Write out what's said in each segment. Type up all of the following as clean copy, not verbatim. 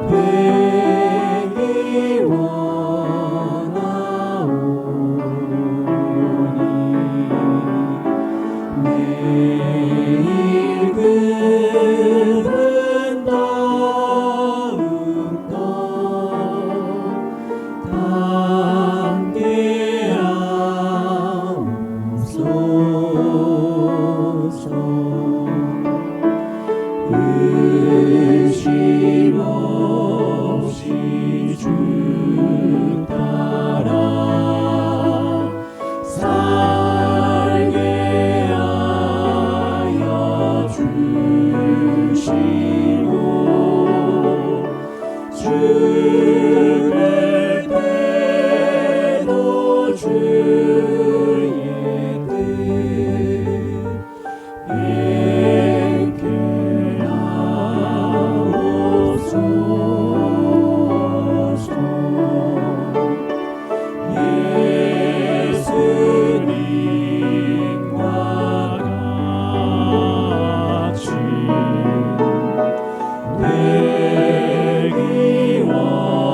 되기 원하오니 매일 그분 더욱더 함께하옵소서. 의심 없이 주 따라 살게 하여 주시고 죽을 때도 주의 뜻 예수님과 같이 되기 원하오니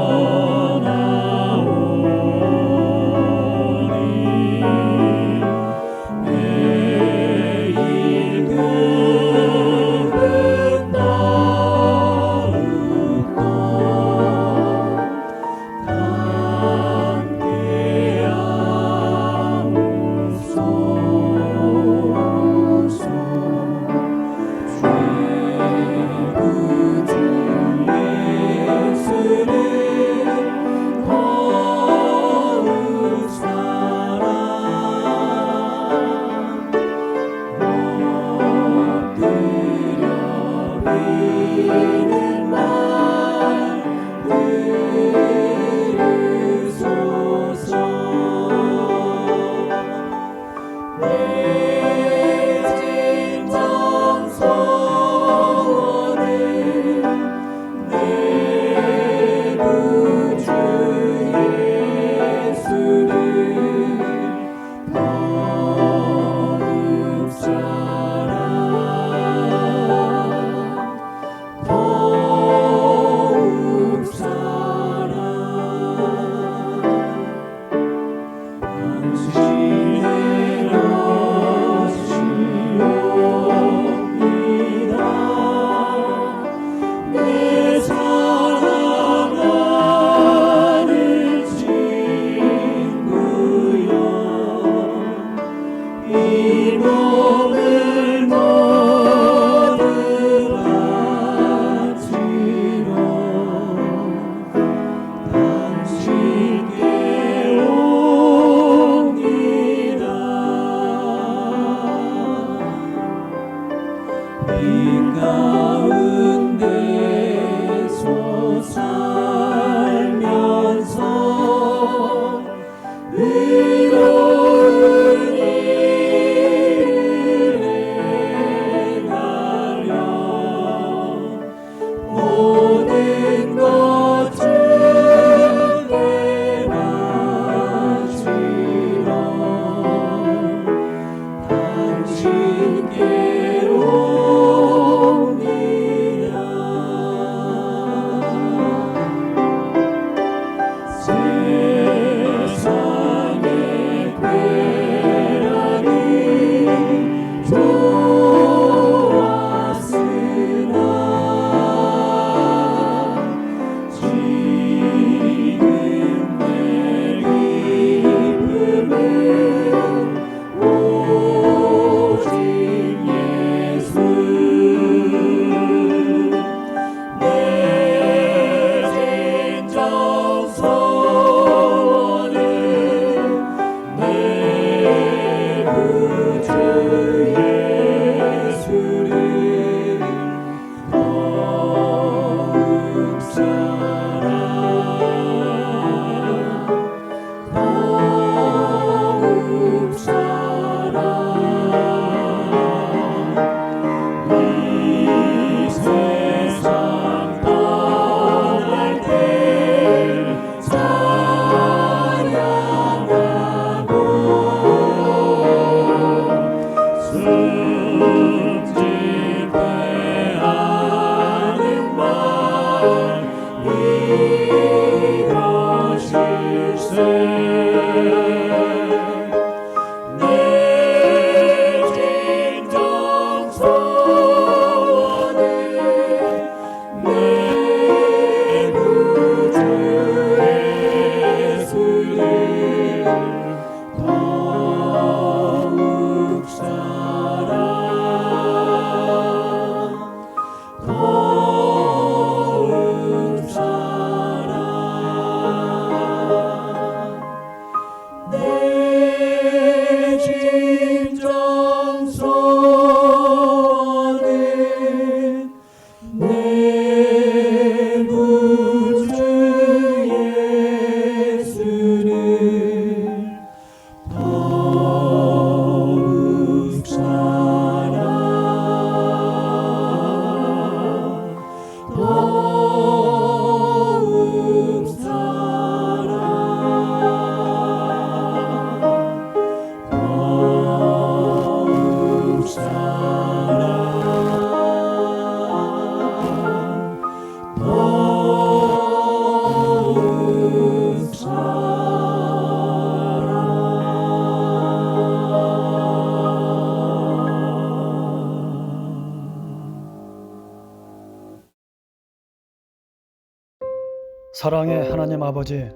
사랑의 하나님 아버지,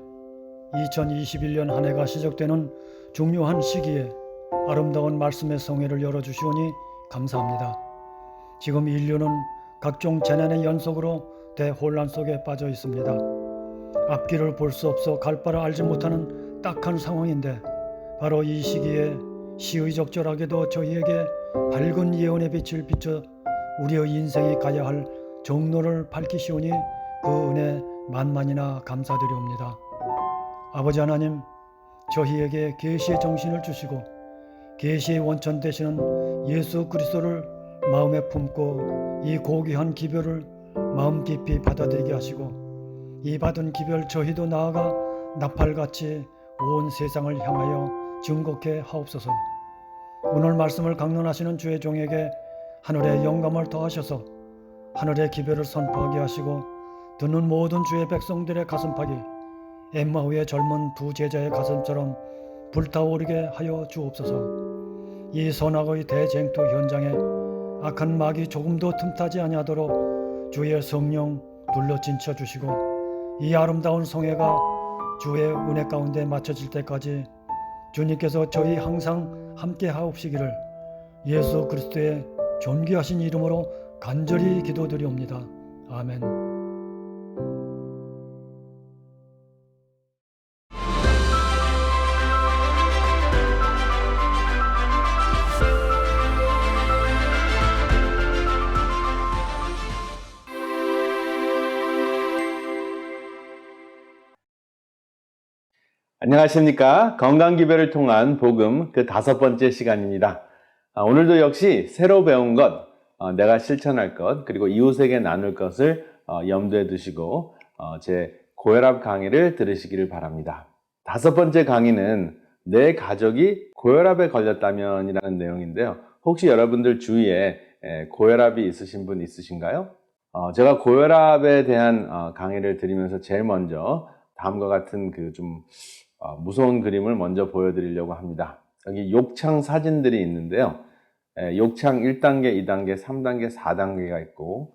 2021년 한 해가 시작되는 중요한 시기에 아름다운 말씀의 성회를 열어주시오니 감사합니다. 지금 인류는 각종 재난의 연속으로 대혼란 속에 빠져 있습니다. 앞길을 볼 수 없어 갈 바를 알지 못하는 딱한 상황인데, 바로 이 시기에 시의적절하게도 저희에게 밝은 예언의 빛을 비춰 우리의 인생이 가야 할 정로를 밝히시오니 그 은혜 만만이나 감사드리옵니다. 아버지 하나님, 저희에게 계시의 정신을 주시고 계시의 원천 되시는 예수 그리스도를 마음에 품고 이 고귀한 기별을 마음 깊이 받아들이게 하시고, 이 받은 기별 저희도 나아가 나팔같이 온 세상을 향하여 증거케 하옵소서. 오늘 말씀을 강론하시는 주의 종에게 하늘의 영감을 더하셔서 하늘의 기별을 선포하게 하시고, 듣는 모든 주의 백성들의 가슴팍이 엠마오의 젊은 두 제자의 가슴처럼 불타오르게 하여 주옵소서. 이 선악의 대쟁투 현장에 악한 막이 조금도 틈타지 아니하도록 주의 성령 둘러진쳐 주시고, 이 아름다운 성회가 주의 은혜 가운데 맞춰질 때까지 주님께서 저희 항상 함께 하옵시기를 예수 그리스도의 존귀하신 이름으로 간절히 기도드리옵니다. 아멘. 안녕하십니까. 건강기별을 통한 복음 그 5번째 시간입니다. 오늘도 역시 새로 배운 것, 내가 실천할 것, 그리고 이웃에게 나눌 것을 염두에 두시고 제 고혈압 강의를 들으시기를 바랍니다. 5번째 강의는 내 가족이 고혈압에 걸렸다면 이라는 내용인데요. 혹시 여러분들 주위에 고혈압이 있으신 분 있으신가요? 제가 고혈압에 대한 강의를 드리면서 제일 먼저 다음과 같은 무서운 그림을 먼저 보여드리려고 합니다. 여기 욕창 사진들이 있는데요. 욕창 1단계, 2단계, 3단계, 4단계가 있고,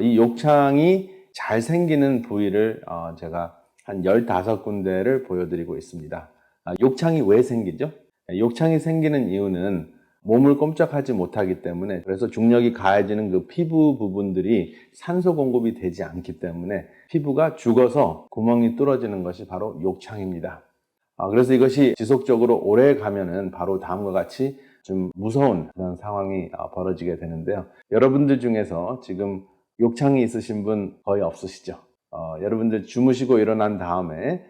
이 욕창이 잘 생기는 부위를 제가 한 15군데를 보여드리고 있습니다. 욕창이 왜 생기죠? 욕창이 생기는 이유는 몸을 꼼짝하지 못하기 때문에, 그래서 중력이 가해지는 그 피부 부분들이 산소 공급이 되지 않기 때문에 피부가 죽어서 구멍이 뚫어지는 것이 바로 욕창입니다. 그래서 이것이 지속적으로 오래 가면은 바로 다음과 같이 좀 무서운 그런 상황이 벌어지게 되는데요. 여러분들 중에서 지금 욕창이 있으신 분 거의 없으시죠? 여러분들 주무시고 일어난 다음에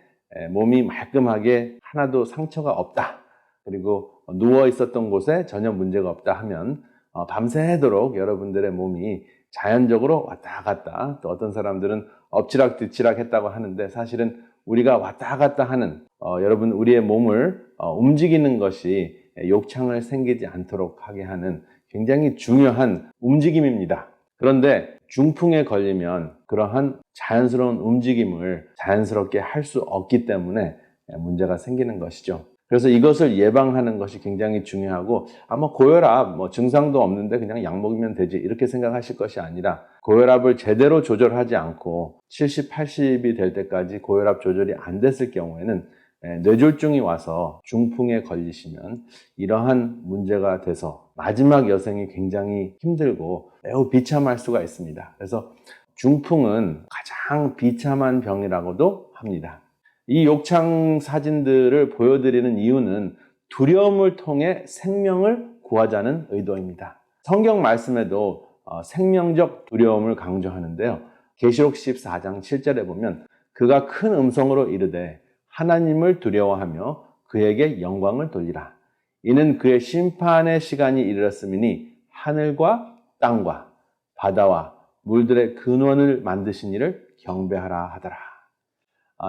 몸이 말끔하게 하나도 상처가 없다, 그리고 누워 있었던 곳에 전혀 문제가 없다 하면 밤새도록 여러분들의 몸이 자연적으로 왔다 갔다, 또 어떤 사람들은 엎치락 뒤치락 했다고 하는데, 사실은 우리가 왔다 갔다 하는 여러분 우리의 몸을 움직이는 것이 욕창을 생기지 않도록 하게 하는 굉장히 중요한 움직임입니다. 그런데 중풍에 걸리면 그러한 자연스러운 움직임을 자연스럽게 할 수 없기 때문에 문제가 생기는 것이죠. 그래서 이것을 예방하는 것이 굉장히 중요하고, 아마 고혈압 증상도 없는데 그냥 약 먹으면 되지 이렇게 생각하실 것이 아니라, 고혈압을 제대로 조절하지 않고 70, 80이 될 때까지 고혈압 조절이 안 됐을 경우에는 뇌졸중이 와서 중풍에 걸리시면 이러한 문제가 돼서 마지막 여생이 굉장히 힘들고 매우 비참할 수가 있습니다. 그래서 중풍은 가장 비참한 병이라고도 합니다. 이 욕창 사진들을 보여드리는 이유는 두려움을 통해 생명을 구하자는 의도입니다. 성경 말씀에도 생명적 두려움을 강조하는데요. 계시록 14장 7절에 보면 그가 큰 음성으로 이르되 하나님을 두려워하며 그에게 영광을 돌리라. 이는 그의 심판의 시간이 이르렀음이니 하늘과 땅과 바다와 물들의 근원을 만드신 이를 경배하라 하더라.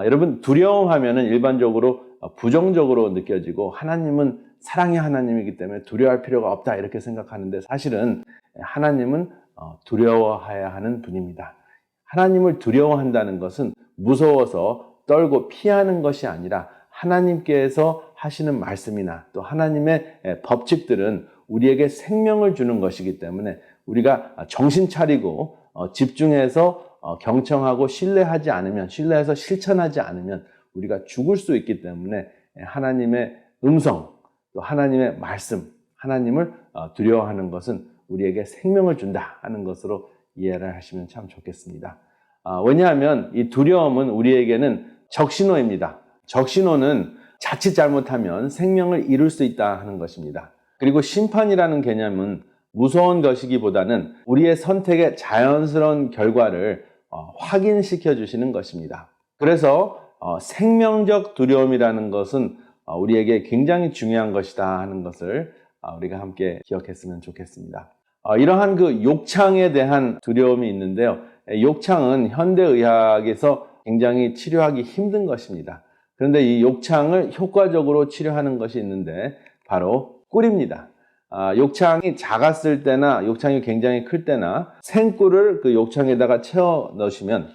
여러분, 두려움하면은 일반적으로 부정적으로 느껴지고 하나님은 사랑의 하나님이기 때문에 두려워할 필요가 없다 이렇게 생각하는데, 사실은 하나님은 두려워해야 하는 분입니다. 하나님을 두려워한다는 것은 무서워서 떨고 피하는 것이 아니라 하나님께서 하시는 말씀이나 또 하나님의 법칙들은 우리에게 생명을 주는 것이기 때문에 우리가 정신 차리고 집중해서 경청하고 신뢰해서 실천하지 않으면 우리가 죽을 수 있기 때문에 하나님의 음성, 또 하나님의 말씀, 하나님을 두려워하는 것은 우리에게 생명을 준다 하는 것으로 이해를 하시면 참 좋겠습니다. 왜냐하면 이 두려움은 우리에게는 적신호입니다. 적신호는 자칫 잘못하면 생명을 잃을 수 있다 하는 것입니다. 그리고 심판이라는 개념은 무서운 것이기보다는 우리의 선택의 자연스러운 결과를 확인시켜 주시는 것입니다. 그래서 생명적 두려움이라는 것은 우리에게 굉장히 중요한 것이다 하는 것을 우리가 함께 기억했으면 좋겠습니다. 이러한 그 욕창에 대한 두려움이 있는데요. 욕창은 현대의학에서 굉장히 치료하기 힘든 것입니다. 그런데 이 욕창을 효과적으로 치료하는 것이 있는데 바로 꿀입니다. 욕창이 작았을 때나 욕창이 굉장히 클 때나 생꿀을 그 욕창에다가 채워 넣으시면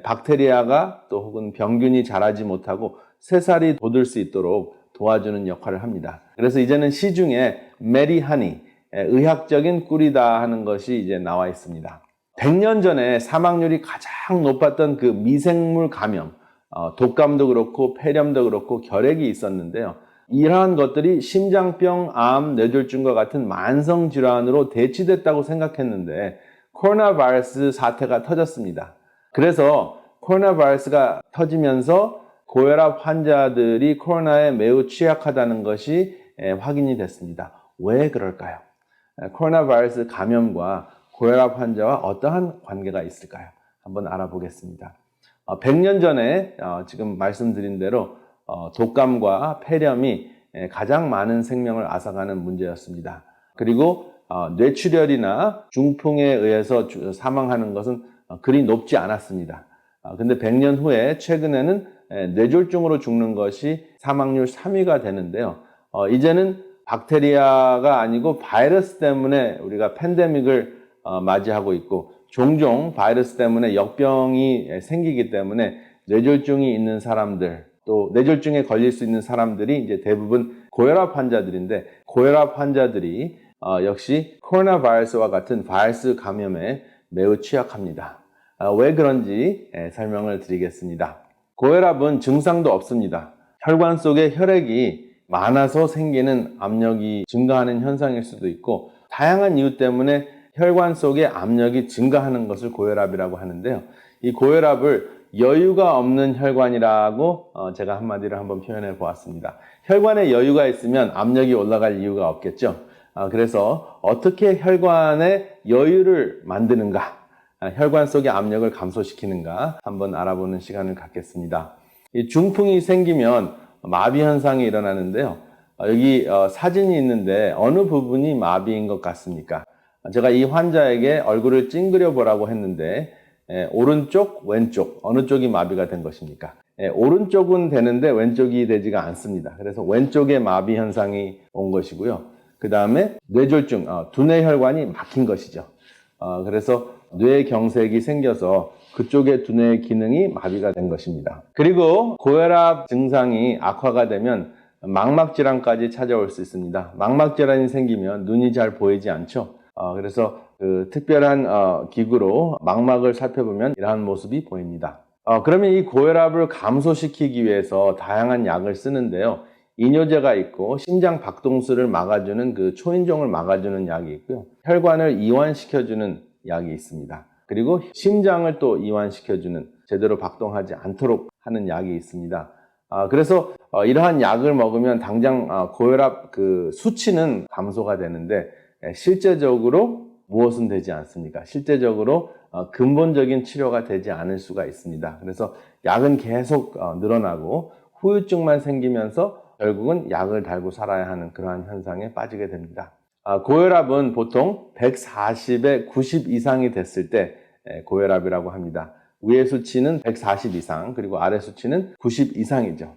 박테리아가 또 혹은 병균이 자라지 못하고 새살이 돋을 수 있도록 도와주는 역할을 합니다. 그래서 이제는 시중에 메리하니, 의학적인 꿀이다 하는 것이 이제 나와 있습니다. 100년 전에 사망률이 가장 높았던 그 미생물 감염, 독감도 그렇고 폐렴도 그렇고 결핵이 있었는데요. 이러한 것들이 심장병, 암, 뇌졸중과 같은 만성 질환으로 대치됐다고 생각했는데 코로나 바이러스 사태가 터졌습니다. 그래서 코로나 바이러스가 터지면서 고혈압 환자들이 코로나에 매우 취약하다는 것이 확인이 됐습니다. 왜 그럴까요? 코로나 바이러스 감염과 고혈압 환자와 어떠한 관계가 있을까요? 한번 알아보겠습니다. 100년 전에 지금 말씀드린 대로 독감과 폐렴이 가장 많은 생명을 앗아가는 문제였습니다. 그리고 뇌출혈이나 중풍에 의해서 사망하는 것은 그리 높지 않았습니다. 근데 100년 후에 최근에는 뇌졸중으로 죽는 것이 사망률 3위가 되는데요. 이제는 박테리아가 아니고 바이러스 때문에 우리가 팬데믹을 맞이하고 있고, 종종 바이러스 때문에 역병이 생기기 때문에 뇌졸중이 있는 사람들, 또 뇌졸중에 걸릴 수 있는 사람들이 이제 대부분 고혈압 환자들인데, 고혈압 환자들이 역시 코로나 바이러스와 같은 바이러스 감염에 매우 취약합니다. 왜 그런지 설명을 드리겠습니다. 고혈압은 증상도 없습니다. 혈관 속에 혈액이 많아서 생기는 압력이 증가하는 현상일 수도 있고, 다양한 이유 때문에 혈관 속의 압력이 증가하는 것을 고혈압이라고 하는데요. 이 고혈압을 여유가 없는 혈관이라고 제가 한마디로 한번 표현해 보았습니다. 혈관에 여유가 있으면 압력이 올라갈 이유가 없겠죠. 그래서 어떻게 혈관에 여유를 만드는가, 혈관 속의 압력을 감소시키는가 한번 알아보는 시간을 갖겠습니다. 이 중풍이 생기면 마비 현상이 일어나는데요. 여기 사진이 있는데 어느 부분이 마비인 것 같습니까? 제가 이 환자에게 얼굴을 찡그려 보라고 했는데 오른쪽, 왼쪽 어느 쪽이 마비가 된 것입니까? 오른쪽은 되는데 왼쪽이 되지가 않습니다. 그래서 왼쪽에 마비 현상이 온 것이고요. 그 다음에 뇌졸중, 두뇌 혈관이 막힌 것이죠. 그래서 뇌경색이 생겨서 그쪽의 두뇌의 기능이 마비가 된 것입니다. 그리고 고혈압 증상이 악화가 되면 망막질환까지 찾아올 수 있습니다. 망막질환이 생기면 눈이 잘 보이지 않죠. 그래서 특별한 기구로 망막을 살펴보면 이러한 모습이 보입니다. 그러면 이 고혈압을 감소시키기 위해서 다양한 약을 쓰는데요. 이뇨제가 있고 심장 박동수를 막아주는 그 초인종을 막아주는 약이 있고요. 혈관을 이완시켜주는 약이 있습니다. 그리고 심장을 또 이완시켜주는, 제대로 박동하지 않도록 하는 약이 있습니다. 그래서 이러한 약을 먹으면 당장 고혈압 그 수치는 감소가 되는데 실제적으로 무엇은 되지 않습니까? 실제적으로 근본적인 치료가 되지 않을 수가 있습니다. 그래서 약은 계속 늘어나고 후유증만 생기면서 결국은 약을 달고 살아야 하는 그러한 현상에 빠지게 됩니다. 고혈압은 보통 140에 90 이상이 됐을 때 고혈압이라고 합니다. 위의 수치는 140 이상, 그리고 아래 수치는 90 이상이죠.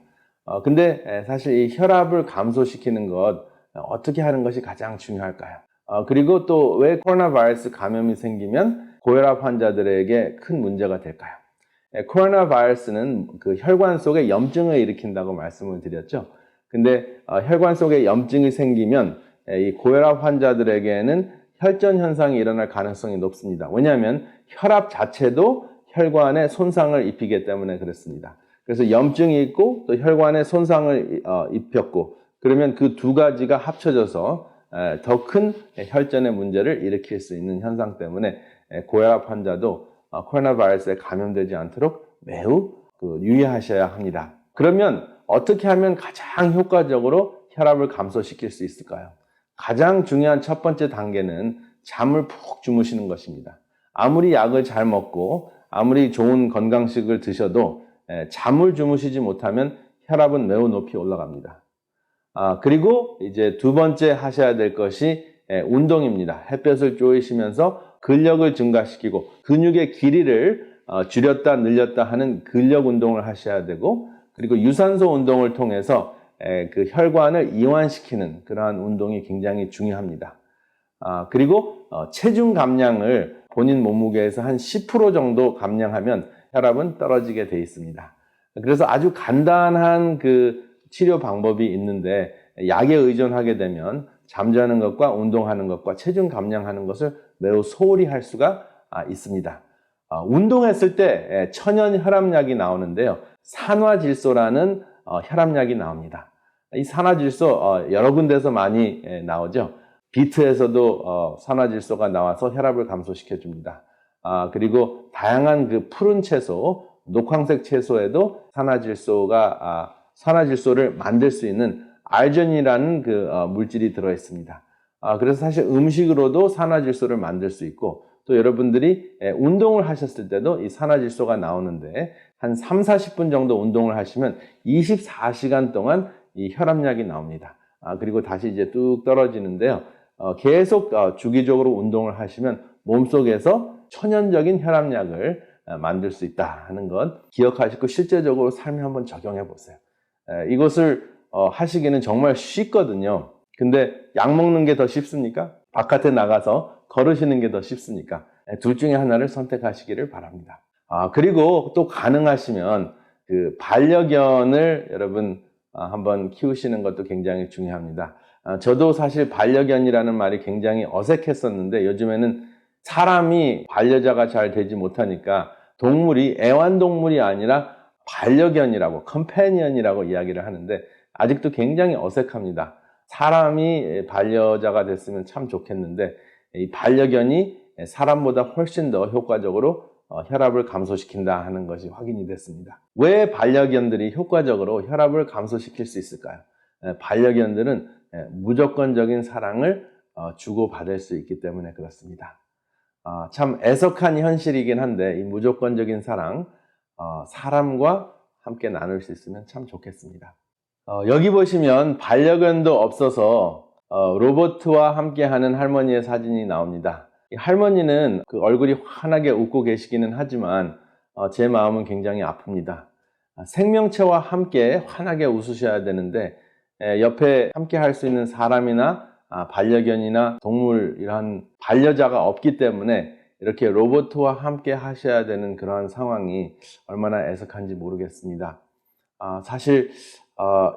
근데 사실 이 혈압을 감소시키는 것, 어떻게 하는 것이 가장 중요할까요? 그리고 또 왜 코로나 바이러스 감염이 생기면 고혈압 환자들에게 큰 문제가 될까요? 코로나 바이러스는 그 혈관 속에 염증을 일으킨다고 말씀을 드렸죠. 근데 혈관 속에 염증이 생기면 이 고혈압 환자들에게는 혈전 현상이 일어날 가능성이 높습니다. 왜냐하면 혈압 자체도 혈관에 손상을 입히기 때문에 그렇습니다. 그래서 염증이 있고 또 혈관에 손상을 입혔고, 그러면 그 두 가지가 합쳐져서 더 큰 혈전의 문제를 일으킬 수 있는 현상 때문에 고혈압 환자도 코로나 바이러스에 감염되지 않도록 매우 유의하셔야 합니다. 그러면 어떻게 하면 가장 효과적으로 혈압을 감소시킬 수 있을까요? 가장 중요한 첫 번째 단계는 잠을 푹 주무시는 것입니다. 아무리 약을 잘 먹고 아무리 좋은 건강식을 드셔도 잠을 주무시지 못하면 혈압은 매우 높이 올라갑니다. 그리고 이제 두 번째 하셔야 될 것이 운동입니다. 햇볕을 쬐시면서 근력을 증가시키고 근육의 길이를 줄였다 늘렸다 하는 근력 운동을 하셔야 되고, 그리고 유산소 운동을 통해서 그 혈관을 이완시키는 그러한 운동이 굉장히 중요합니다. 그리고 체중 감량을 본인 몸무게에서 한 10% 정도 감량하면 혈압은 떨어지게 돼 있습니다. 그래서 아주 간단한 그 치료 방법이 있는데, 약에 의존하게 되면 잠자는 것과 운동하는 것과 체중 감량하는 것을 매우 소홀히 할 수가 있습니다. 운동했을 때 천연 혈압약이 나오는데요. 산화질소라는 혈압약이 나옵니다. 이 산화질소 여러 군데서 많이 나오죠. 비트에서도 산화질소가 나와서 혈압을 감소시켜 줍니다. 그리고 다양한 그 푸른 채소, 녹황색 채소에도 산화질소를 만들 수 있는 알전이라는 그 물질이 들어 있습니다. 그래서 사실 음식으로도 산화질소를 만들 수 있고, 또 여러분들이 운동을 하셨을 때도 이 산화질소가 나오는데, 한 3, 40분 정도 운동을 하시면 24시간 동안 이 혈압약이 나옵니다. 그리고 다시 이제 뚝 떨어지는데요. 계속 주기적으로 운동을 하시면 몸속에서 천연적인 혈압약을 만들 수 있다 하는 것 기억하시고 실제적으로 삶에 한번 적용해 보세요. 이것을 하시기는 정말 쉽거든요. 근데 약 먹는 게 더 쉽습니까? 바깥에 나가서 걸으시는 게 더 쉽습니까? 둘 중에 하나를 선택하시기를 바랍니다. 그리고 또 가능하시면 그 반려견을 여러분 한번 키우시는 것도 굉장히 중요합니다. 저도 사실 반려견이라는 말이 굉장히 어색했었는데, 요즘에는 사람이 반려자가 잘 되지 못하니까 동물이 애완동물이 아니라 반려견이라고, 컴패니언이라고 이야기를 하는데 아직도 굉장히 어색합니다. 사람이 반려자가 됐으면 참 좋겠는데, 이 반려견이 사람보다 훨씬 더 효과적으로 혈압을 감소시킨다 하는 것이 확인이 됐습니다. 왜 반려견들이 효과적으로 혈압을 감소시킬 수 있을까요? 반려견들은 무조건적인 사랑을 주고받을 수 있기 때문에 그렇습니다. 참 애석한 현실이긴 한데, 이 무조건적인 사랑, 사람과 함께 나눌 수 있으면 참 좋겠습니다. 여기 보시면 반려견도 없어서 로봇과 함께하는 할머니의 사진이 나옵니다. 이 할머니는 그 얼굴이 환하게 웃고 계시기는 하지만 제 마음은 굉장히 아픕니다. 생명체와 함께 환하게 웃으셔야 되는데 옆에 함께 할 수 있는 사람이나 반려견이나 동물, 이런 반려자가 없기 때문에 이렇게 로봇과 함께 하셔야 되는 그러한 상황이 얼마나 애석한지 모르겠습니다. 사실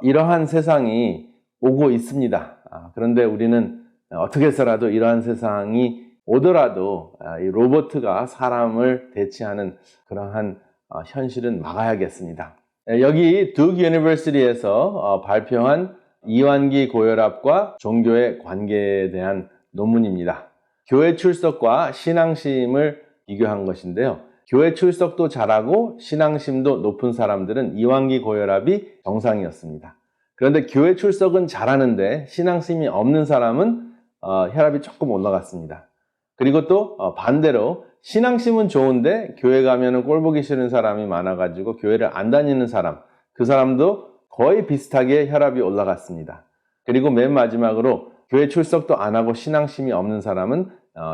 이러한 세상이 오고 있습니다. 그런데 우리는 어떻게 해서라도 이러한 세상이 오더라도 이 로봇가 사람을 대체하는 그러한 현실은 막아야겠습니다. 여기 듀크 유니버시티에서 발표한 이완기 고혈압과 종교의 관계에 대한 논문입니다. 교회 출석과 신앙심을 비교한 것인데요. 교회 출석도 잘하고 신앙심도 높은 사람들은 이완기 고혈압이 정상이었습니다. 그런데 교회 출석은 잘하는데 신앙심이 없는 사람은 혈압이 조금 올라갔습니다. 그리고 또 반대로 신앙심은 좋은데 교회 가면은 꼴 보기 싫은 사람이 많아가지고 교회를 안 다니는 사람, 그 사람도 거의 비슷하게 혈압이 올라갔습니다. 그리고 맨 마지막으로 교회 출석도 안 하고 신앙심이 없는 사람은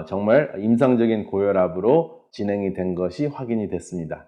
정말 임상적인 고혈압으로 진행이 된 것이 확인이 됐습니다.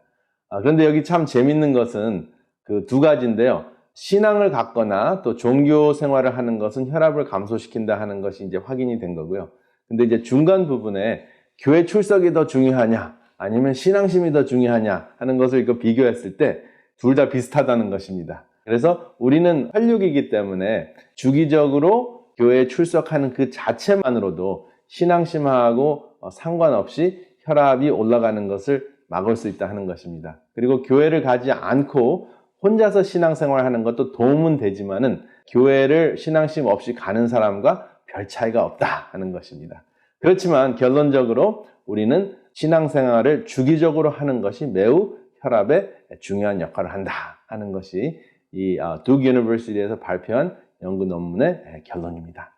그런데 여기 참 재밌는 것은 그 두 가지인데요. 신앙을 갖거나 또 종교 생활을 하는 것은 혈압을 감소시킨다 하는 것이 이제 확인이 된 거고요. 근데 이제 중간 부분에 교회 출석이 더 중요하냐 아니면 신앙심이 더 중요하냐 하는 것을 이거 비교했을 때 둘 다 비슷하다는 것입니다. 그래서 우리는 혈육이기 때문에 주기적으로 교회에 출석하는 그 자체만으로도 신앙심하고 상관없이 혈압이 올라가는 것을 막을 수 있다 하는 것입니다. 그리고 교회를 가지 않고 혼자서 신앙생활하는 것도 도움은 되지만은 교회를 신앙심 없이 가는 사람과 별 차이가 없다 하는 것입니다. 그렇지만 결론적으로 우리는 신앙생활을 주기적으로 하는 것이 매우 혈압에 중요한 역할을 한다 하는 것이 이 듀크 유니버시티에서 발표한 연구 논문의 결론입니다.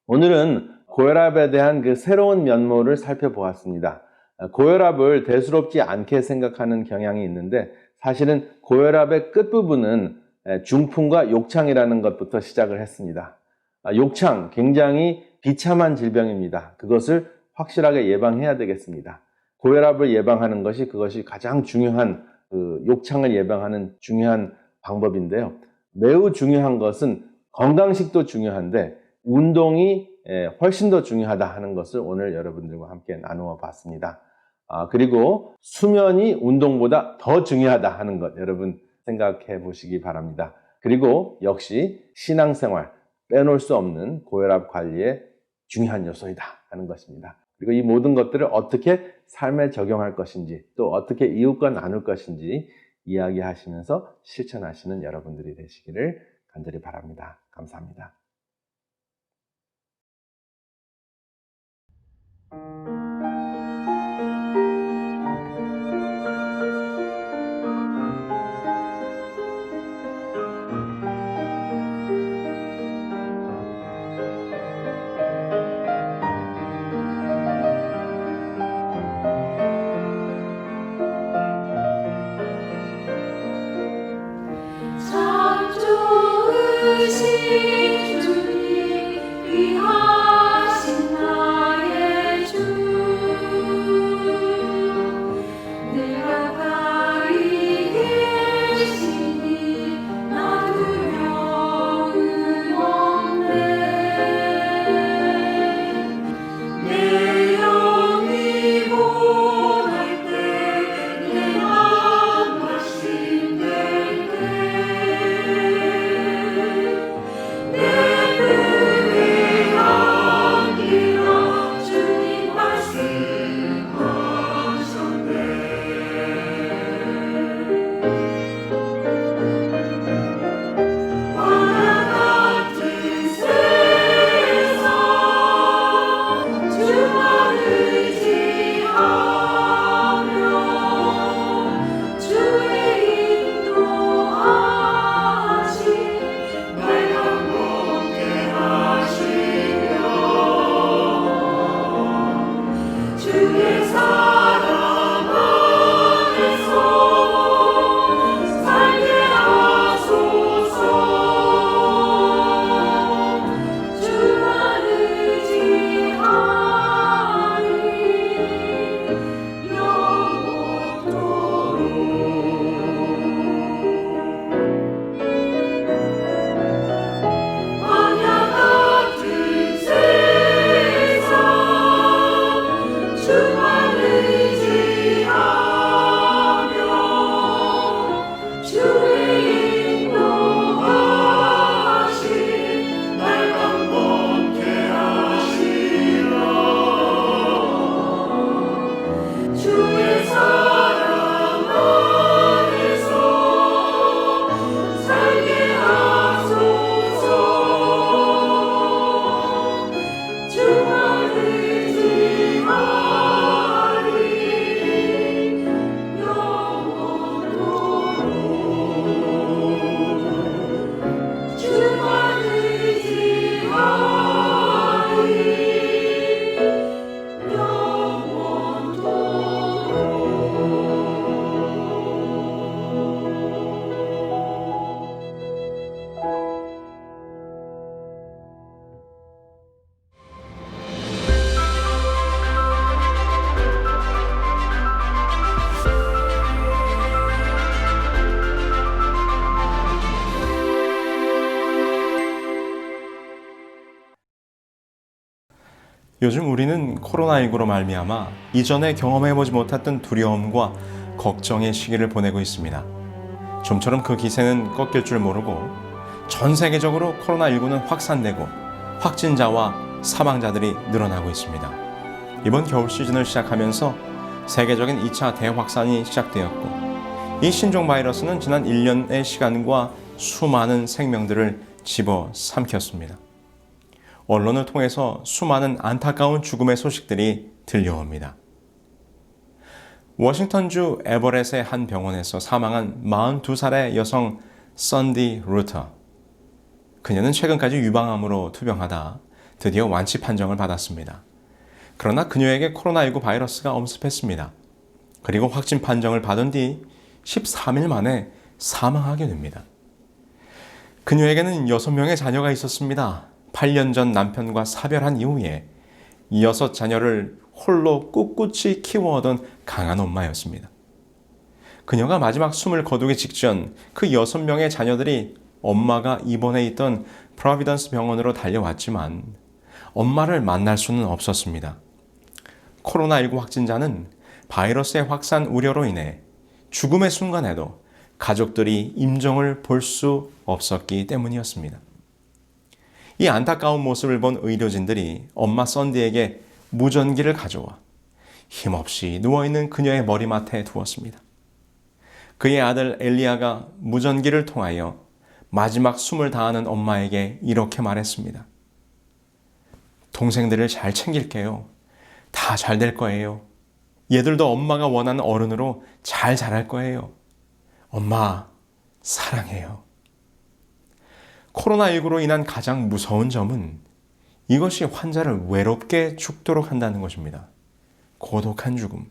오늘은 고혈압에 대한 그 새로운 면모를 살펴보았습니다. 고혈압을 대수롭지 않게 생각하는 경향이 있는데 사실은 고혈압의 끝부분은 중풍과 욕창이라는 것부터 시작을 했습니다. 욕창, 굉장히 비참한 질병입니다. 그것을 확실하게 예방해야 되겠습니다. 고혈압을 예방하는 것이 그것이 가장 중요한 욕창을 예방하는 중요한 방법인데요. 매우 중요한 것은 건강식도 중요한데 운동이 훨씬 더 중요하다 하는 것을 오늘 여러분들과 함께 나누어 봤습니다. 그리고 수면이 운동보다 더 중요하다 하는 것 여러분 생각해 보시기 바랍니다. 그리고 역시 신앙생활 빼놓을 수 없는 고혈압 관리의 중요한 요소이다 하는 것입니다. 그리고 이 모든 것들을 어떻게 삶에 적용할 것인지 또 어떻게 이웃과 나눌 것인지 이야기하시면서 실천하시는 여러분들이 되시기를 간절히 바랍니다. 감사합니다. 참 좋으신 요즘 우리는 코로나19로 말미암아 이전에 경험해보지 못했던 두려움과 걱정의 시기를 보내고 있습니다. 좀처럼 그 기세는 꺾일 줄 모르고 전 세계적으로 코로나19는 확산되고 확진자와 사망자들이 늘어나고 있습니다. 이번 겨울 시즌을 시작하면서 세계적인 2차 대확산이 시작되었고 이 신종 바이러스는 지난 1년의 시간과 수많은 생명들을 집어삼켰습니다. 언론을 통해서 수많은 안타까운 죽음의 소식들이 들려옵니다. 워싱턴주 에버렛의 한 병원에서 사망한 42살의 여성 썬디 루터. 그녀는 최근까지 유방암으로 투병하다 드디어 완치 판정을 받았습니다. 그러나 그녀에게 코로나19 바이러스가 엄습했습니다. 그리고 확진 판정을 받은 뒤 13일 만에 사망하게 됩니다. 그녀에게는 6명의 자녀가 있었습니다. 8년 전 남편과 사별한 이후에 6자녀를 홀로 꿋꿋이 키워오던 강한 엄마였습니다. 그녀가 마지막 숨을 거두기 직전 그 6명의 자녀들이 엄마가 입원해 있던 프로비던스 병원으로 달려왔지만 엄마를 만날 수는 없었습니다. 코로나19 확진자는 바이러스의 확산 우려로 인해 죽음의 순간에도 가족들이 임종을 볼 수 없었기 때문이었습니다. 이 안타까운 모습을 본 의료진들이 엄마 썬디에게 무전기를 가져와 힘없이 누워있는 그녀의 머리맡에 두었습니다. 그의 아들 엘리야가 무전기를 통하여 마지막 숨을 다하는 엄마에게 이렇게 말했습니다. 동생들을 잘 챙길게요. 다 잘 될 거예요. 얘들도 엄마가 원하는 어른으로 잘 자랄 거예요. 엄마, 사랑해요. 코로나19로 인한 가장 무서운 점은 이것이 환자를 외롭게 죽도록 한다는 것입니다. 고독한 죽음.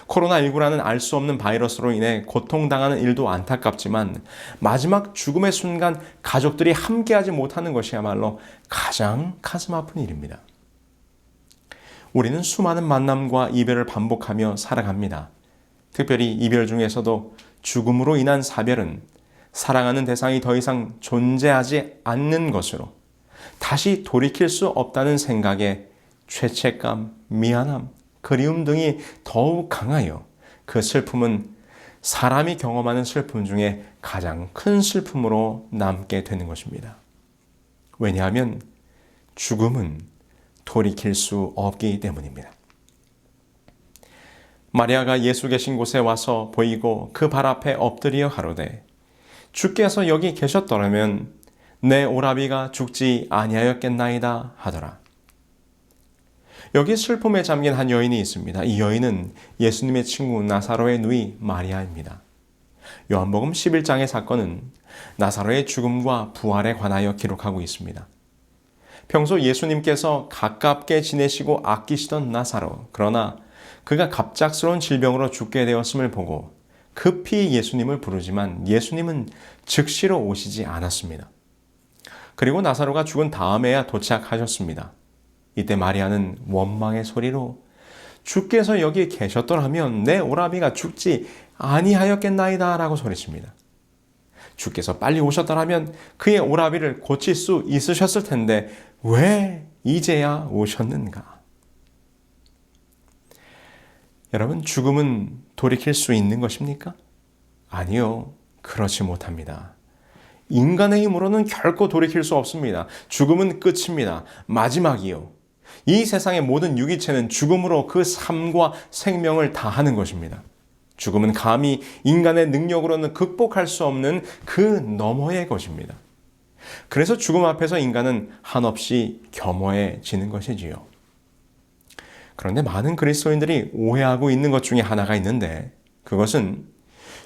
코로나19라는 알 수 없는 바이러스로 인해 고통당하는 일도 안타깝지만 마지막 죽음의 순간 가족들이 함께하지 못하는 것이야말로 가장 가슴 아픈 일입니다. 우리는 수많은 만남과 이별을 반복하며 살아갑니다. 특별히 이별 중에서도 죽음으로 인한 사별은 사랑하는 대상이 더 이상 존재하지 않는 것으로 다시 돌이킬 수 없다는 생각에 죄책감, 미안함, 그리움 등이 더욱 강하여 그 슬픔은 사람이 경험하는 슬픔 중에 가장 큰 슬픔으로 남게 되는 것입니다. 왜냐하면 죽음은 돌이킬 수 없기 때문입니다. 마리아가 예수 계신 곳에 와서 보이고 그 발 앞에 엎드려 가로되 주께서 여기 계셨더라면 내 오라비가 죽지 아니하였겠나이다 하더라. 여기 슬픔에 잠긴 한 여인이 있습니다. 이 여인은 예수님의 친구 나사로의 누이 마리아입니다. 요한복음 11장의 사건은 나사로의 죽음과 부활에 관하여 기록하고 있습니다. 평소 예수님께서 가깝게 지내시고 아끼시던 나사로, 그러나 그가 갑작스러운 질병으로 죽게 되었음을 보고 급히 예수님을 부르지만 예수님은 즉시로 오시지 않았습니다. 그리고 나사로가 죽은 다음에야 도착하셨습니다. 이때 마리아는 원망의 소리로 주께서 여기 계셨더라면 내 오라비가 죽지 아니하였겠나이다 라고 소리칩니다. 주께서 빨리 오셨더라면 그의 오라비를 고칠 수 있으셨을 텐데 왜 이제야 오셨는가? 여러분, 죽음은 돌이킬 수 있는 것입니까? 아니요, 그렇지 못합니다. 인간의 힘으로는 결코 돌이킬 수 없습니다. 죽음은 끝입니다. 마지막이요. 이 세상의 모든 유기체는 죽음으로 그 삶과 생명을 다하는 것입니다. 죽음은 감히 인간의 능력으로는 극복할 수 없는 그 너머의 것입니다. 그래서 죽음 앞에서 인간은 한없이 겸허해지는 것이지요. 그런데 많은 그리스도인들이 오해하고 있는 것 중에 하나가 있는데 그것은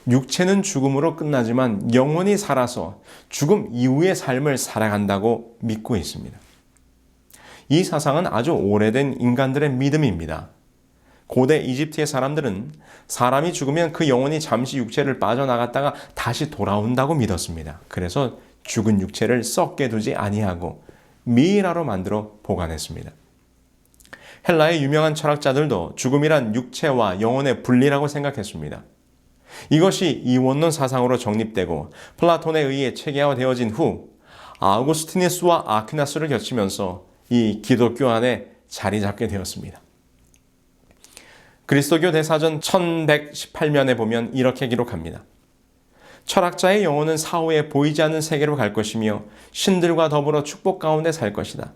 육체는 죽음으로 끝나지만 영혼이 살아서 죽음 이후의 삶을 살아간다고 믿고 있습니다. 이 사상은 아주 오래된 인간들의 믿음입니다. 고대 이집트의 사람들은 사람이 죽으면 그 영혼이 잠시 육체를 빠져나갔다가 다시 돌아온다고 믿었습니다. 그래서 죽은 육체를 썩게 두지 아니하고 미이라로 만들어 보관했습니다. 헬라의 유명한 철학자들도 죽음이란 육체와 영혼의 분리라고 생각했습니다. 이것이 이원론 사상으로 정립되고 플라톤에 의해 체계화되어진 후 아우구스티누스와 아퀴나스를 거치면서 이 기독교 안에 자리 잡게 되었습니다. 그리스도교 대사전 1118면에 보면 이렇게 기록합니다. 철학자의 영혼은 사후에 보이지 않는 세계로 갈 것이며 신들과 더불어 축복 가운데 살 것이다.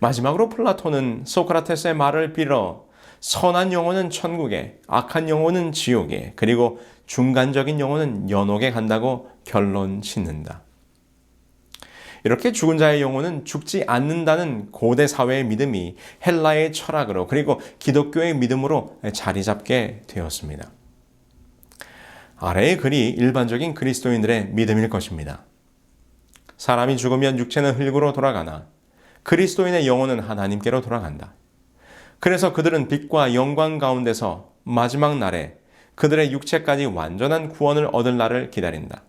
마지막으로 플라톤은 소크라테스의 말을 빌어 선한 영혼은 천국에, 악한 영혼은 지옥에, 그리고 중간적인 영혼은 연옥에 간다고 결론 짓는다. 이렇게 죽은 자의 영혼은 죽지 않는다는 고대 사회의 믿음이 헬라의 철학으로 그리고 기독교의 믿음으로 자리 잡게 되었습니다. 아래의 글이 일반적인 그리스도인들의 믿음일 것입니다. 사람이 죽으면 육체는 흙으로 돌아가나 그리스도인의 영혼은 하나님께로 돌아간다. 그래서 그들은 빛과 영광 가운데서 마지막 날에 그들의 육체까지 완전한 구원을 얻을 날을 기다린다.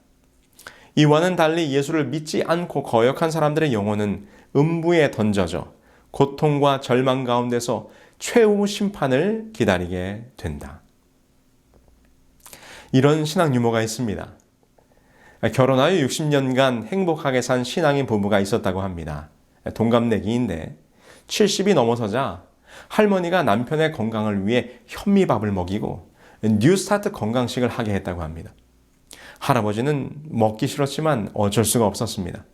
이와는 달리 예수를 믿지 않고 거역한 사람들의 영혼은 음부에 던져져 고통과 절망 가운데서 최후 심판을 기다리게 된다. 이런 신앙 유머가 있습니다. 결혼하여 60년간 행복하게 산 신앙인 부부가 있었다고 합니다. 동갑내기인데 70이 넘어서자 할머니가 남편의 건강을 위해 현미밥을 먹이고 뉴스타트 건강식을 하게 했다고 합니다. 할아버지는 먹기 싫었지만 어쩔 수가 없었습니다.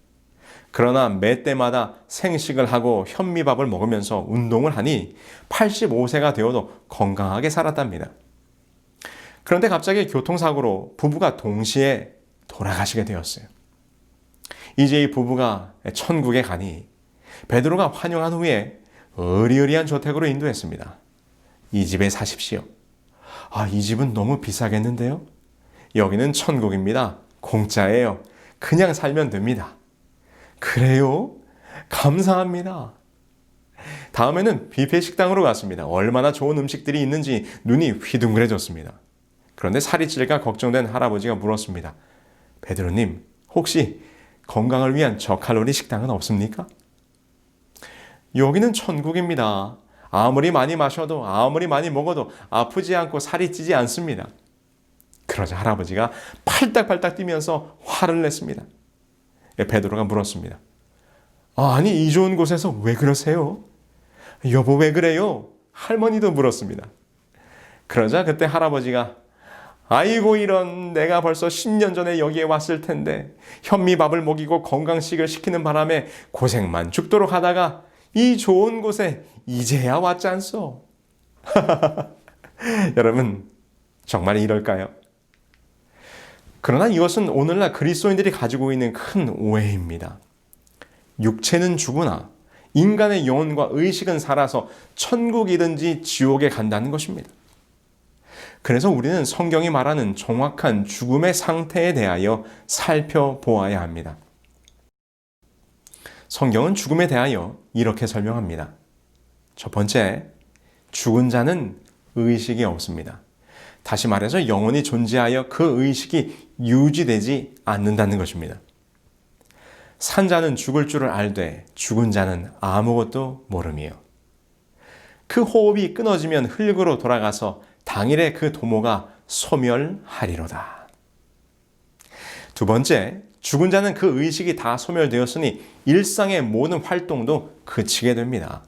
그러나 매 때마다 생식을 하고 현미밥을 먹으면서 운동을 하니 85세가 되어도 건강하게 살았답니다. 그런데 갑자기 교통사고로 부부가 동시에 돌아가시게 되었어요. 이제 이 부부가 천국에 가니 베드로가 환영한 후에 어리어리한 저택으로 인도했습니다. 이 집에 사십시오. 이 집은 너무 비싸겠는데요? 여기는 천국입니다. 공짜예요. 그냥 살면 됩니다. 그래요? 감사합니다. 다음에는 뷔페 식당으로 갔습니다. 얼마나 좋은 음식들이 있는지 눈이 휘둥그레졌습니다. 그런데 살이 찔까 걱정된 할아버지가 물었습니다. 베드로님, 혹시 건강을 위한 저칼로리 식당은 없습니까? 여기는 천국입니다. 아무리 많이 마셔도 아무리 많이 먹어도 아프지 않고 살이 찌지 않습니다. 그러자 할아버지가 팔딱팔딱 뛰면서 화를 냈습니다. 베드로가 물었습니다. 아니, 이 좋은 곳에서 왜 그러세요? 여보, 왜 그래요? 할머니도 물었습니다. 그러자 그때 할아버지가 아이고 이런, 내가 벌써 10년 전에 여기에 왔을 텐데 현미밥을 먹이고 건강식을 시키는 바람에 고생만 죽도록 하다가 이 좋은 곳에 이제야 왔지 않소? 여러분, 정말 이럴까요? 그러나 이것은 오늘날 그리스도인들이 가지고 있는 큰 오해입니다. 육체는 죽으나 인간의 영혼과 의식은 살아서 천국이든지 지옥에 간다는 것입니다. 그래서 우리는 성경이 말하는 정확한 죽음의 상태에 대하여 살펴보아야 합니다. 성경은 죽음에 대하여 이렇게 설명합니다. 첫 번째, 죽은 자는 의식이 없습니다. 다시 말해서 영혼이 존재하여 그 의식이 유지되지 않는다는 것입니다. 산 자는 죽을 줄을 알되 죽은 자는 아무것도 모름이요. 그 호흡이 끊어지면 흙으로 돌아가서 당일에 그 도모가 소멸하리로다. 두 번째, 죽은 자는 그 의식이 다 소멸되었으니 일상의 모든 활동도 그치게 됩니다.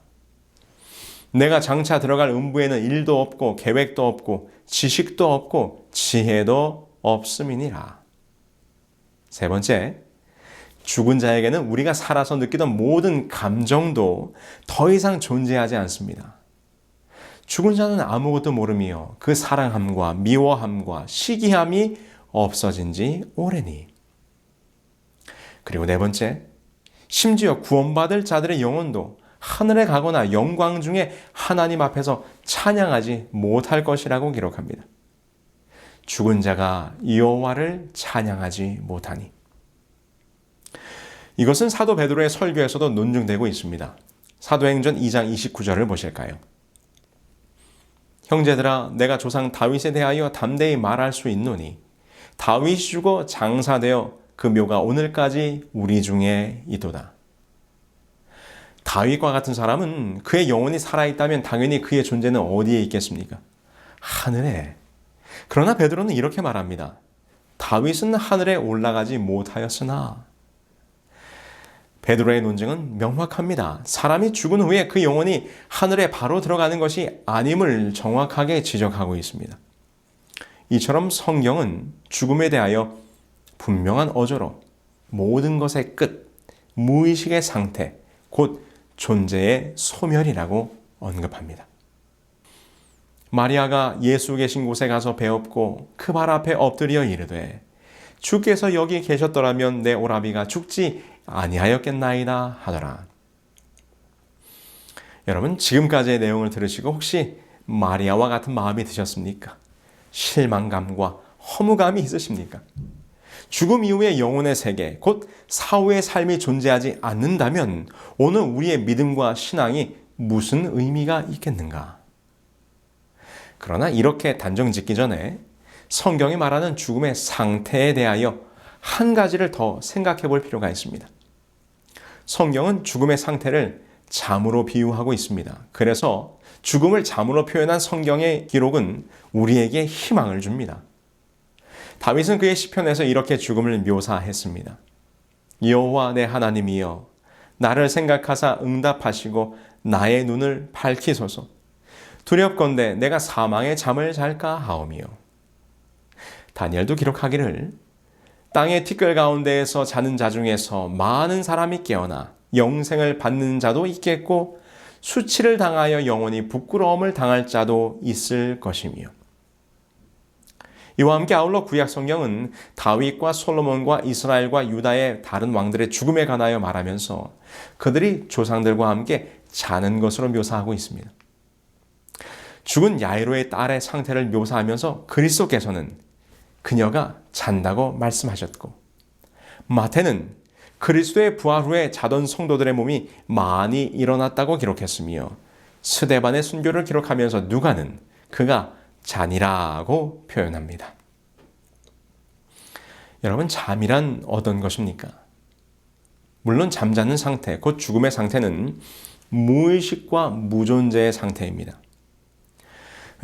내가 장차 들어갈 음부에는 일도 없고 계획도 없고 지식도 없고 지혜도 없음이니라. 세 번째, 죽은 자에게는 우리가 살아서 느끼던 모든 감정도 더 이상 존재하지 않습니다. 죽은 자는 아무것도 모르며 그 사랑함과 미워함과 시기함이 없어진 지 오래니. 그리고 네 번째, 심지어 구원받을 자들의 영혼도 하늘에 가거나 영광 중에 하나님 앞에서 찬양하지 못할 것이라고 기록합니다. 죽은 자가 여호와를 찬양하지 못하니. 이것은 사도 베드로의 설교에서도 논증되고 있습니다. 사도행전 2장 29절을 보실까요? 형제들아, 내가 조상 다윗에 대하여 담대히 말할 수 있노니 다윗이 죽어 장사되어 그 묘가 오늘까지 우리 중에 있도다. 다윗과 같은 사람은 그의 영혼이 살아있다면 당연히 그의 존재는 어디에 있겠습니까? 하늘에. 그러나 베드로는 이렇게 말합니다. 다윗은 하늘에 올라가지 못하였으나. 베드로의 논증은 명확합니다. 사람이 죽은 후에 그 영혼이 하늘에 바로 들어가는 것이 아님을 정확하게 지적하고 있습니다. 이처럼 성경은 죽음에 대하여 분명한 어조로 모든 것의 끝, 무의식의 상태, 곧 존재의 소멸이라고 언급합니다. 마리아가 예수 계신 곳에 가서 배웠고 그 발 앞에 엎드려 이르되 주께서 여기 계셨더라면 내 오라비가 죽지 아니하였겠나이다 하더라. 여러분, 지금까지의 내용을 들으시고 혹시 마리아와 같은 마음이 드셨습니까? 실망감과 허무감이 있으십니까? 죽음 이후의 영혼의 세계, 곧 사후의 삶이 존재하지 않는다면 오늘 우리의 믿음과 신앙이 무슨 의미가 있겠는가? 그러나 이렇게 단정 짓기 전에 성경이 말하는 죽음의 상태에 대하여 한 가지를 더 생각해 볼 필요가 있습니다. 성경은 죽음의 상태를 잠으로 비유하고 있습니다. 그래서 죽음을 잠으로 표현한 성경의 기록은 우리에게 희망을 줍니다. 다윗은 그의 시편에서 이렇게 죽음을 묘사했습니다. 여호와 내 하나님이여 나를 생각하사 응답하시고 나의 눈을 밝히소서. 두렵건대 내가 사망의 잠을 잘까 하오며. 다니엘도 기록하기를 땅의 티끌 가운데에서 자는 자 중에서 많은 사람이 깨어나 영생을 받는 자도 있겠고 수치를 당하여 영원히 부끄러움을 당할 자도 있을 것이며. 이와 함께 아울러 구약 성경은 다윗과 솔로몬과 이스라엘과 유다의 다른 왕들의 죽음에 관하여 말하면서 그들이 조상들과 함께 자는 것으로 묘사하고 있습니다. 죽은 야이로의 딸의 상태를 묘사하면서 그리스도께서는 그녀가 잔다고 말씀하셨고, 마태는 그리스도의 부활 후에 자던 성도들의 몸이 많이 일어났다고 기록했으며, 스데반의 순교를 기록하면서 누가는 그가 잔이라고 표현합니다. 여러분, 잠이란 어떤 것입니까? 물론 잠자는 상태, 곧 죽음의 상태는 무의식과 무존재의 상태입니다.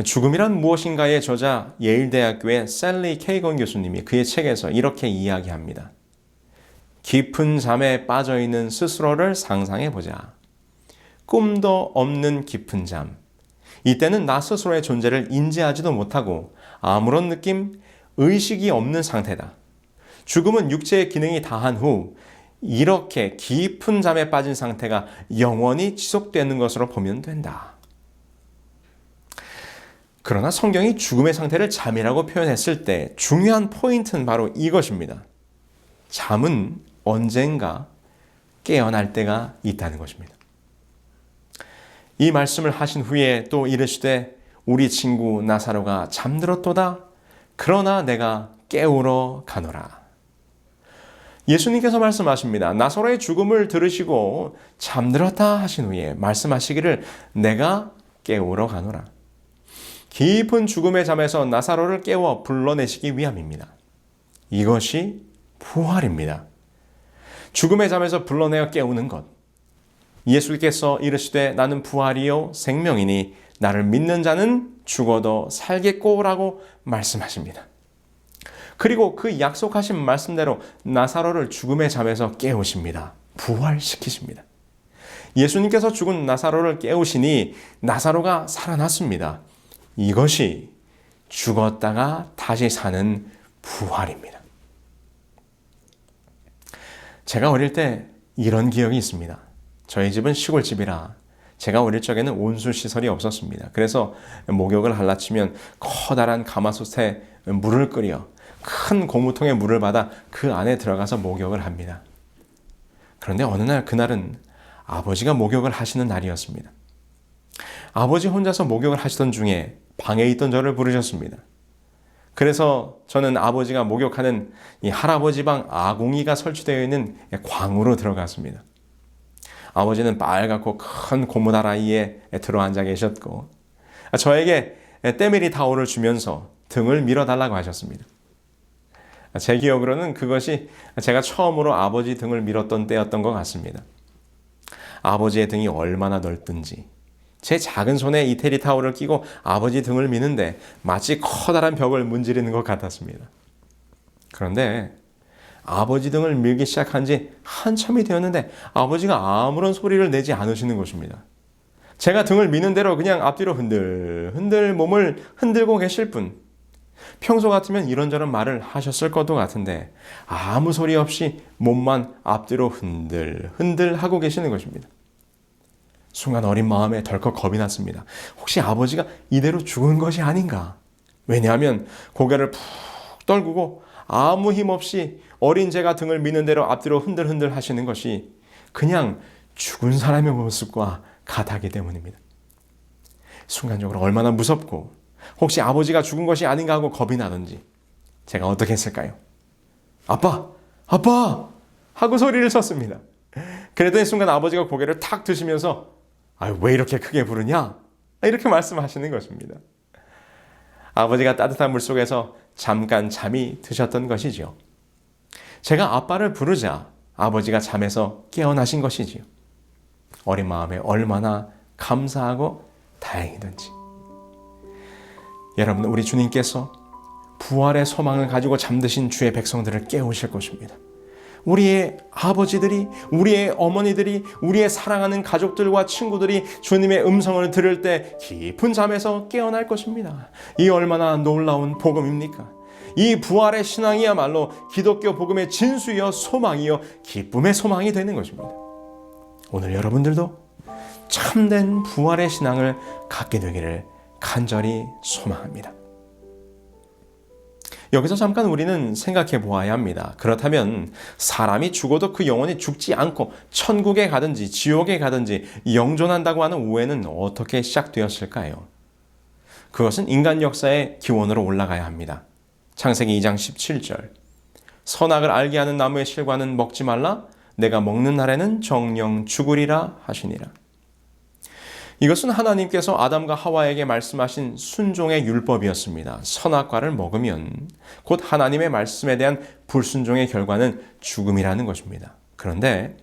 죽음이란 무엇인가의 저자 예일대학교의 셀리 케이건 교수님이 그의 책에서 이렇게 이야기합니다. 깊은 잠에 빠져있는 스스로를 상상해보자. 꿈도 없는 깊은 잠. 이때는 나 스스로의 존재를 인지하지도 못하고 아무런 느낌, 의식이 없는 상태다. 죽음은 육체의 기능이 다한 후 이렇게 깊은 잠에 빠진 상태가 영원히 지속되는 것으로 보면 된다. 그러나 성경이 죽음의 상태를 잠이라고 표현했을 때 중요한 포인트는 바로 이것입니다. 잠은 언젠가 깨어날 때가 있다는 것입니다. 이 말씀을 하신 후에 또 이르시되 우리 친구 나사로가 잠들었도다. 그러나 내가 깨우러 가노라. 예수님께서 말씀하십니다. 나사로의 죽음을 들으시고 잠들었다 하신 후에 말씀하시기를 내가 깨우러 가노라. 깊은 죽음의 잠에서 나사로를 깨워 불러내시기 위함입니다. 이것이 부활입니다. 죽음의 잠에서 불러내어 깨우는 것. 예수께서 이르시되 나는 부활이요 생명이니 나를 믿는 자는 죽어도 살겠고라고 말씀하십니다. 그리고 그 약속하신 말씀대로 나사로를 죽음의 잠에서 깨우십니다. 부활시키십니다. 예수님께서 죽은 나사로를 깨우시니 나사로가 살아났습니다. 이것이 죽었다가 다시 사는 부활입니다. 제가 어릴 때 이런 기억이 있습니다. 저희 집은 시골집이라 제가 어릴 적에는 온수시설이 없었습니다. 그래서 목욕을 하려치면 커다란 가마솥에 물을 끓여 큰 고무통에 물을 받아 그 안에 들어가서 목욕을 합니다. 그런데 어느 날 그날은 아버지가 목욕을 하시는 날이었습니다. 아버지 혼자서 목욕을 하시던 중에 방에 있던 저를 부르셨습니다. 그래서 저는 아버지가 목욕하는 이 할아버지 방 아궁이가 설치되어 있는 광으로 들어갔습니다. 아버지는 빨갛고 큰 고무다라이에 들어앉아 계셨고 저에게 때밀이 타올을 주면서 등을 밀어달라고 하셨습니다. 제 기억으로는 그것이 제가 처음으로 아버지 등을 밀었던 때였던 것 같습니다. 아버지의 등이 얼마나 넓든지 제 작은 손에 이태리 타올을 끼고 아버지 등을 미는데 마치 커다란 벽을 문지르는 것 같았습니다. 그런데 아버지 등을 밀기 시작한 지 한참이 되었는데 아버지가 아무런 소리를 내지 않으시는 것입니다. 제가 등을 미는 대로 그냥 앞뒤로 흔들흔들 몸을 흔들고 계실 뿐, 평소 같으면 이런저런 말을 하셨을 것도 같은데 아무 소리 없이 몸만 앞뒤로 흔들흔들 하고 계시는 것입니다. 순간 어린 마음에 덜컥 겁이 났습니다. 혹시 아버지가 이대로 죽은 것이 아닌가? 왜냐하면 고개를 푹 떨구고 아무 힘 없이 어린 제가 등을 미는 대로 앞뒤로 흔들흔들 하시는 것이 그냥 죽은 사람의 모습과 같았기 때문입니다. 순간적으로 얼마나 무섭고 혹시 아버지가 죽은 것이 아닌가 하고 겁이 나던지 제가 어떻게 했을까요? 아빠! 아빠! 하고 소리를 쳤습니다. 그랬더니 순간 아버지가 고개를 탁 드시면서 왜 이렇게 크게 부르냐? 이렇게 말씀하시는 것입니다. 아버지가 따뜻한 물속에서 잠깐 잠이 드셨던 것이지요. 제가 아빠를 부르자 아버지가 잠에서 깨어나신 것이지요. 어린 마음에 얼마나 감사하고 다행이든지. 여러분, 우리 주님께서 부활의 소망을 가지고 잠드신 주의 백성들을 깨우실 것입니다. 우리의 아버지들이, 우리의 어머니들이, 우리의 사랑하는 가족들과 친구들이 주님의 음성을 들을 때 깊은 잠에서 깨어날 것입니다. 이 얼마나 놀라운 복음입니까? 이 부활의 신앙이야말로 기독교 복음의 진수이요 소망이요 기쁨의 소망이 되는 것입니다. 오늘 여러분들도 참된 부활의 신앙을 갖게 되기를 간절히 소망합니다. 여기서 잠깐 우리는 생각해 보아야 합니다. 그렇다면 사람이 죽어도 그 영혼이 죽지 않고 천국에 가든지 지옥에 가든지 영존한다고 하는 오해는 어떻게 시작되었을까요? 그것은 인간 역사의 기원으로 올라가야 합니다. 창세기 2장 17절, 선악을 알게 하는 나무의 실과는 먹지 말라, 내가 먹는 날에는 정령 죽으리라 하시니라. 이것은 하나님께서 아담과 하와에게 말씀하신 순종의 율법이었습니다. 선악과를 먹으면 곧 하나님의 말씀에 대한 불순종의 결과는 죽음이라는 것입니다. 그런데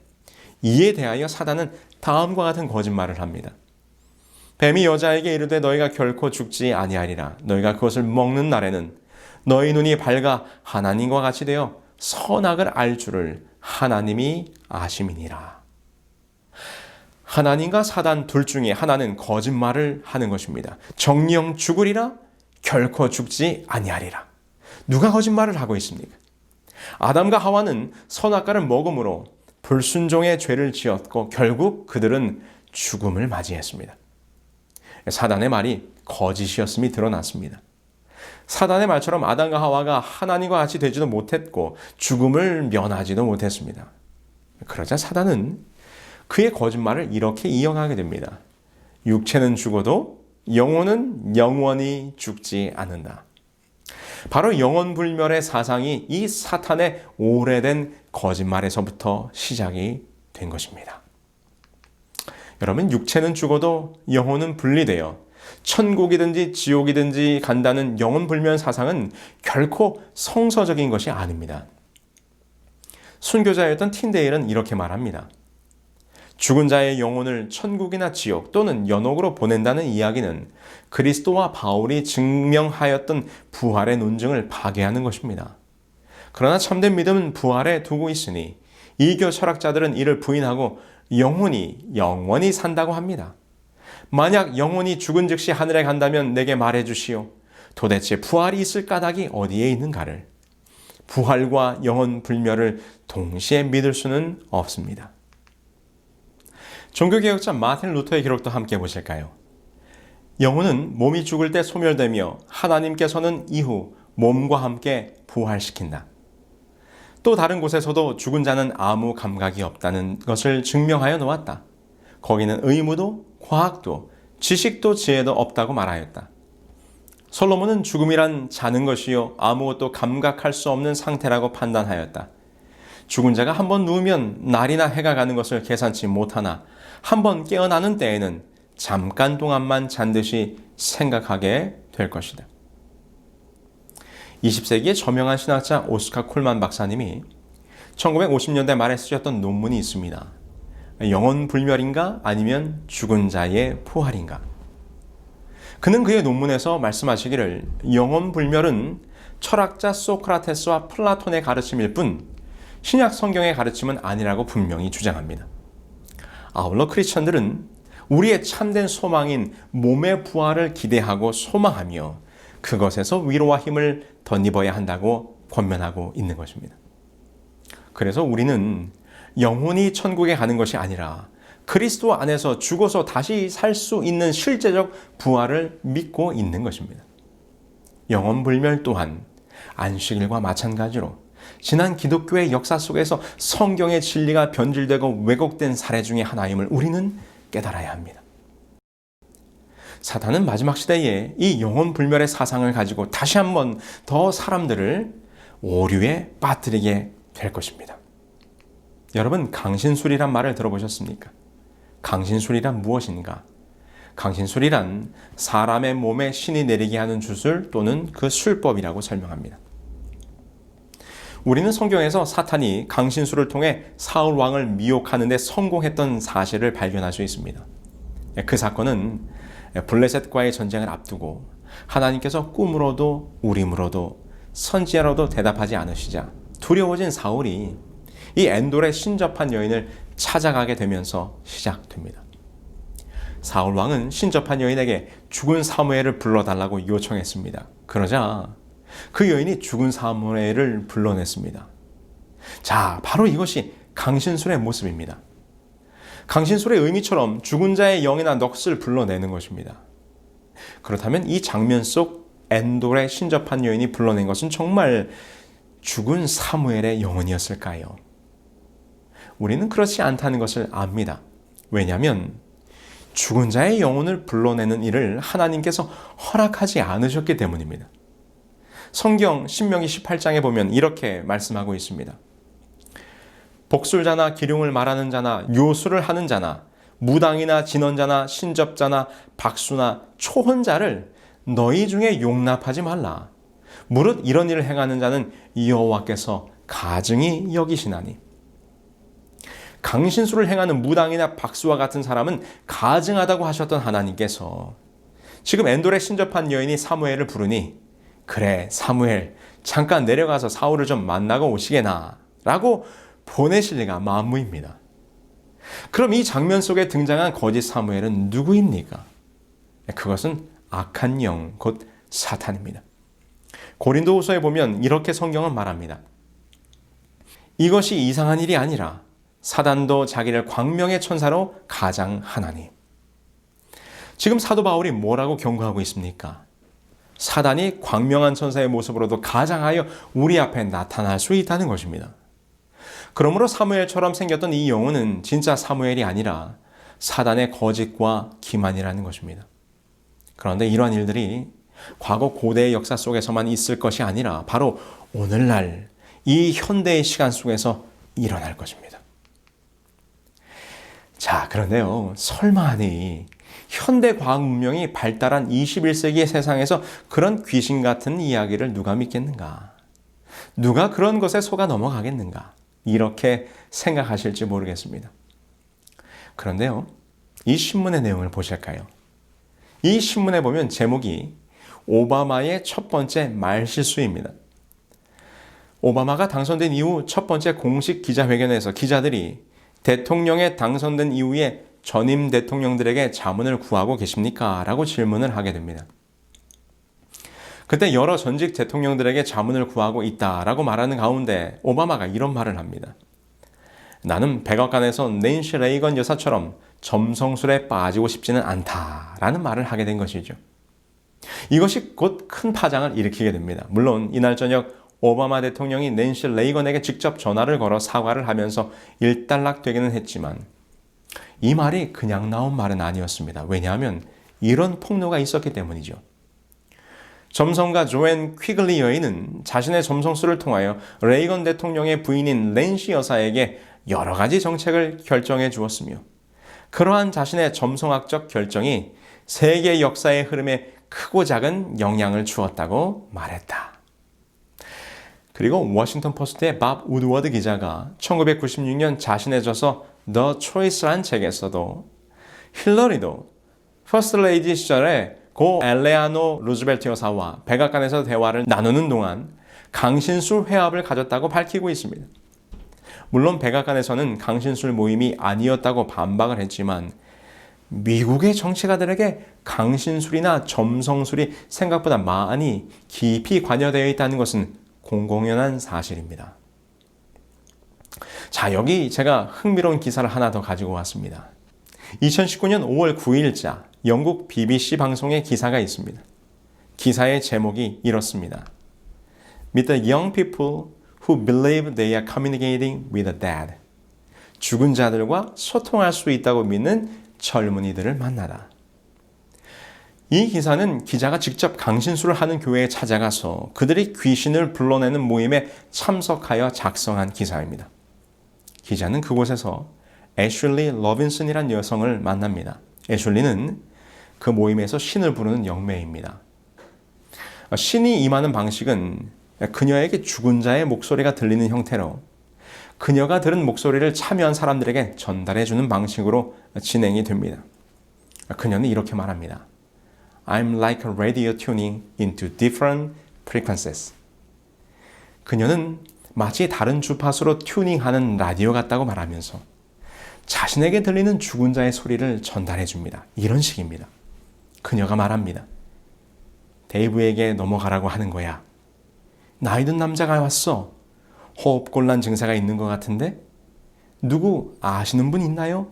이에 대하여 사단은 다음과 같은 거짓말을 합니다. 뱀이 여자에게 이르되 너희가 결코 죽지 아니하리라. 너희가 그것을 먹는 날에는 너희 눈이 밝아 하나님과 같이 되어 선악을 알 줄을 하나님이 아심이니라. 하나님과 사단 둘 중에 하나는 거짓말을 하는 것입니다. 정령 죽으리라, 결코 죽지 아니하리라. 누가 거짓말을 하고 있습니까? 아담과 하와는 선악과를 먹음으로 불순종의 죄를 지었고 결국 그들은 죽음을 맞이했습니다. 사단의 말이 거짓이었음이 드러났습니다. 사단의 말처럼 아담과 하와가 하나님과 같이 되지도 못했고 죽음을 면하지도 못했습니다. 그러자 사단은 그의 거짓말을 이렇게 이어가게 됩니다. 육체는 죽어도 영혼은 영원히 죽지 않는다. 바로 영원불멸의 사상이 이 사탄의 오래된 거짓말에서부터 시작이 된 것입니다. 여러분, 육체는 죽어도 영혼은 분리되어 천국이든지 지옥이든지 간다는 영원불멸 사상은 결코 성서적인 것이 아닙니다. 순교자였던 틴데일은 이렇게 말합니다. 죽은 자의 영혼을 천국이나 지옥 또는 연옥으로 보낸다는 이야기는 그리스도와 바울이 증명하였던 부활의 논증을 파괴하는 것입니다. 그러나 참된 믿음은 부활에 두고 있으니 이교 철학자들은 이를 부인하고 영혼이 영원히 산다고 합니다. 만약 영혼이 죽은 즉시 하늘에 간다면 내게 말해 주시오. 도대체 부활이 있을 까닭이 어디에 있는가를. 부활과 영혼 불멸을 동시에 믿을 수는 없습니다. 종교개혁자 마틴 루터의 기록도 함께 보실까요? 영혼은 몸이 죽을 때 소멸되며 하나님께서는 이후 몸과 함께 부활시킨다. 또 다른 곳에서도 죽은 자는 아무 감각이 없다는 것을 증명하여 놓았다. 거기는 의무도 과학도 지식도 지혜도 없다고 말하였다. 솔로몬은 죽음이란 자는 것이요 아무것도 감각할 수 없는 상태라고 판단하였다. 죽은 자가 한번 누우면 날이나 해가 가는 것을 계산치 못하나 한번 깨어나는 때에는 잠깐 동안만 잔 듯이 생각하게 될 것이다. 20세기의 저명한 신학자 오스카 콜만 박사님이 1950년대 말에 쓰셨던 논문이 있습니다. 영혼 불멸인가 아니면 죽은 자의 부활인가? 그는 그의 논문에서 말씀하시기를 영혼 불멸은 철학자 소크라테스와 플라톤의 가르침일 뿐 신약 성경의 가르침은 아니라고 분명히 주장합니다. 아울러 크리스천들은 우리의 참된 소망인 몸의 부활을 기대하고 소망하며 그것에서 위로와 힘을 덧입어야 한다고 권면하고 있는 것입니다. 그래서 우리는 영혼이 천국에 가는 것이 아니라 그리스도 안에서 죽어서 다시 살 수 있는 실제적 부활을 믿고 있는 것입니다. 영혼불멸 또한 안식일과 마찬가지로 지난 기독교의 역사 속에서 성경의 진리가 변질되고 왜곡된 사례 중에 하나임을 우리는 깨달아야 합니다. 사탄은 마지막 시대에 이 영혼불멸의 사상을 가지고 다시 한번 더 사람들을 오류에 빠뜨리게 될 것입니다. 여러분, 강신술이란 말을 들어보셨습니까? 강신술이란 무엇인가? 강신술이란 사람의 몸에 신이 내리게 하는 주술 또는 그 술법이라고 설명합니다. 우리는 성경에서 사탄이 강신술을 통해 사울 왕을 미혹하는 데 성공했던 사실을 발견할 수 있습니다. 그 사건은 블레셋과의 전쟁을 앞두고 하나님께서 꿈으로도 우림으로도 선지자로도 대답하지 않으시자 두려워진 사울이 이 엔돌에 신접한 여인을 찾아가게 되면서 시작됩니다. 사울 왕은 신접한 여인에게 죽은 사무엘을 불러달라고 요청했습니다. 그러자 그 여인이 죽은 사무엘을 불러냈습니다. 자, 바로 이것이 강신술의 모습입니다. 강신술의 의미처럼 죽은 자의 영이나 넋을 불러내는 것입니다. 그렇다면 이 장면 속 엔돌에 신접한 여인이 불러낸 것은 정말 죽은 사무엘의 영혼이었을까요? 우리는 그렇지 않다는 것을 압니다. 왜냐하면 죽은 자의 영혼을 불러내는 일을 하나님께서 허락하지 않으셨기 때문입니다. 성경 신명기 18장에 보면 이렇게 말씀하고 있습니다. 복술자나 기륭을 말하는 자나 요술을 하는 자나 무당이나 진언자나 신접자나 박수나 초혼자를 너희 중에 용납하지 말라. 무릇 이런 일을 행하는 자는 여호와께서 가증히 여기시나니. 강신술을 행하는 무당이나 박수와 같은 사람은 가증하다고 하셨던 하나님께서 지금 엔돌에 신접한 여인이 사무엘을 부르니 그래 사무엘 잠깐 내려가서 사울을 좀 만나고 오시게나 라고 보내실 리가 만무입니다. 그럼 이 장면 속에 등장한 거짓 사무엘은 누구입니까? 그것은 악한 영, 곧 사탄입니다. 고린도후서에 보면 이렇게 성경은 말합니다. 이것이 이상한 일이 아니라 사단도 자기를 광명의 천사로 가장하나니. 지금 사도 바울이 뭐라고 경고하고 있습니까? 사단이 광명한 천사의 모습으로도 가장하여 우리 앞에 나타날 수 있다는 것입니다. 그러므로 사무엘처럼 생겼던 이 영혼은 진짜 사무엘이 아니라 사단의 거짓과 기만이라는 것입니다. 그런데 이러한 일들이 과거 고대의 역사 속에서만 있을 것이 아니라 바로 오늘날 이 현대의 시간 속에서 일어날 것입니다. 자, 그런데요, 설마하니 현대 과학 문명이 발달한 21세기의 세상에서 그런 귀신 같은 이야기를 누가 믿겠는가? 누가 그런 것에 속아 넘어가겠는가? 이렇게 생각하실지 모르겠습니다. 그런데요, 이 신문의 내용을 보실까요? 이 신문에 보면 제목이 오바마의 첫 번째 말실수입니다. 오바마가 당선된 이후 첫 번째 공식 기자회견에서 기자들이 대통령에 당선된 이후에 전임 대통령들에게 자문을 구하고 계십니까? 라고 질문을 하게 됩니다. 그때 여러 전직 대통령들에게 자문을 구하고 있다라고 말하는 가운데 오바마가 이런 말을 합니다. 나는 백악관에서 낸시 레이건 여사처럼 점성술에 빠지고 싶지는 않다라는 말을 하게 된 것이죠. 이것이 곧 큰 파장을 일으키게 됩니다. 물론 이날 저녁 오바마 대통령이 낸시 레이건에게 직접 전화를 걸어 사과를 하면서 일단락되기는 했지만 이 말이 그냥 나온 말은 아니었습니다. 왜냐하면 이런 폭로가 있었기 때문이죠. 점성가 조앤 퀴글리 여인은 자신의 점성술을 통하여 레이건 대통령의 부인인 낸시 여사에게 여러 가지 정책을 결정해 주었으며 그러한 자신의 점성학적 결정이 세계 역사의 흐름에 크고 작은 영향을 주었다고 말했다. 그리고 워싱턴 포스트의 밥 우드워드 기자가 1996년 자신의 저서 The Choice란 책에서도 힐러리도 퍼스트 레이디 시절에 고 엘레아노 루즈벨트 여사와 백악관에서 대화를 나누는 동안 강신술 회합을 가졌다고 밝히고 있습니다. 물론 백악관에서는 강신술 모임이 아니었다고 반박을 했지만 미국의 정치가들에게 강신술이나 점성술이 생각보다 많이 깊이 관여되어 있다는 것은 공공연한 사실입니다. 자, 여기 제가 흥미로운 기사를 하나 더 가지고 왔습니다. 2019년 5월 9일자 영국 BBC 방송의 기사가 있습니다. 기사의 제목이 이렇습니다. Meet the young people who believe they are communicating with the dead. 죽은 자들과 소통할 수 있다고 믿는 젊은이들을 만나다. 이 기사는 기자가 직접 강신술을 하는 교회에 찾아가서 그들이 귀신을 불러내는 모임에 참석하여 작성한 기사입니다. 기자는 그곳에서 애슐리 러빈슨이란 여성을 만납니다. 애슐리는 그 모임에서 신을 부르는 영매입니다. 신이 임하는 방식은 그녀에게 죽은 자의 목소리가 들리는 형태로 그녀가 들은 목소리를 참여한 사람들에게 전달해주는 방식으로 진행이 됩니다. 그녀는 이렇게 말합니다. I'm like a radio tuning into different frequencies. 그녀는 마치 다른 주파수로 튜닝하는 라디오 같다고 말하면서 자신에게 들리는 죽은 자의 소리를 전달해 줍니다. 이런 식입니다. 그녀가 말합니다. 데이브에게 넘어가라고 하는 거야. 나이 든 남자가 왔어. 호흡곤란 증세가 있는 것 같은데? 누구 아시는 분 있나요?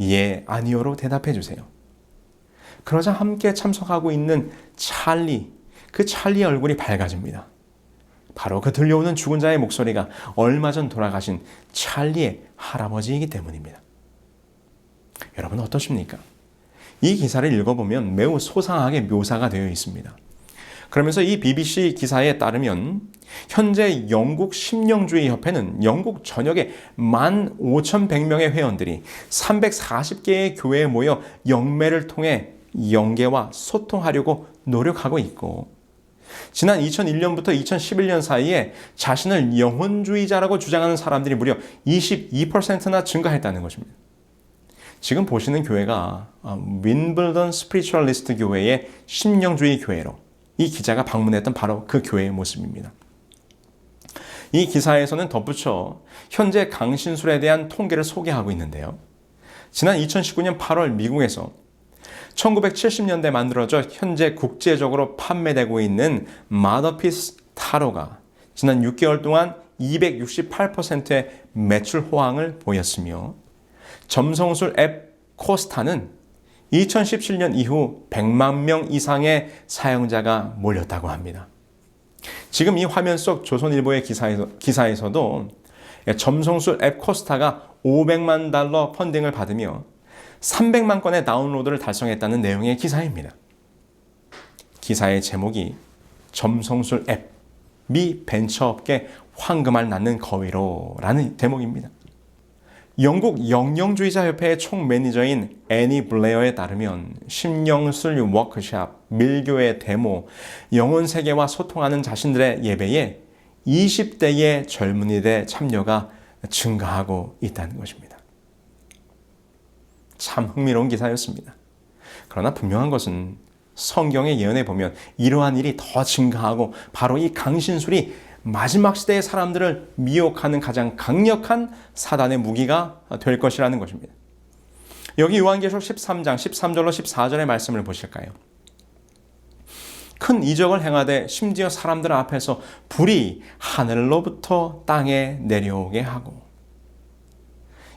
예, 아니요로 대답해 주세요. 그러자 함께 참석하고 있는 찰리, 그 찰리의 얼굴이 밝아집니다. 바로 그 들려오는 죽은 자의 목소리가 얼마 전 돌아가신 찰리의 할아버지이기 때문입니다. 여러분 어떠십니까? 이 기사를 읽어보면 매우 소상하게 묘사가 되어 있습니다. 그러면서 이 BBC 기사에 따르면 현재 영국 심령주의 협회는 영국 전역에 15,100명의 회원들이 340개의 교회에 모여 영매를 통해 영계와 소통하려고 노력하고 있고 지난 2001년부터 2011년 사이에 자신을 영혼주의자라고 주장하는 사람들이 무려 22%나 증가했다는 것입니다. 지금 보시는 교회가 윈블던 스피리추얼리스트 교회의 심령주의 교회로 이 기자가 방문했던 바로 그 교회의 모습입니다. 이 기사에서는 덧붙여 현재 강신술에 대한 통계를 소개하고 있는데요. 지난 2019년 8월 미국에서 1970년대 만들어져 현재 국제적으로 판매되고 있는 마더피스 타로가 지난 6개월 동안 268%의 매출 호황을 보였으며 점성술 앱 코스타는 2017년 이후 100만 명 이상의 사용자가 몰렸다고 합니다. 지금 이 화면 속 조선일보의 기사에서도 점성술 앱 코스타가 500만 달러 펀딩을 받으며 300만 건의 다운로드를 달성했다는 내용의 기사입니다. 기사의 제목이 점성술 앱, 미 벤처업계 황금알 낳는 거위로라는 제목입니다. 영국 영영주의자 협회의 총매니저인 애니 블레어에 따르면 심령술 워크샵, 밀교의 데모, 영혼 세계와 소통하는 자신들의 예배에 20대의 젊은이들의 참여가 증가하고 있다는 것입니다. 참 흥미로운 기사였습니다. 그러나 분명한 것은 성경의 예언에 보면 이러한 일이 더 증가하고 바로 이 강신술이 마지막 시대의 사람들을 미혹하는 가장 강력한 사단의 무기가 될 것이라는 것입니다. 여기 요한계시록 13장 13절로 14절의 말씀을 보실까요? 큰 이적을 행하되 심지어 사람들 앞에서 불이 하늘로부터 땅에 내려오게 하고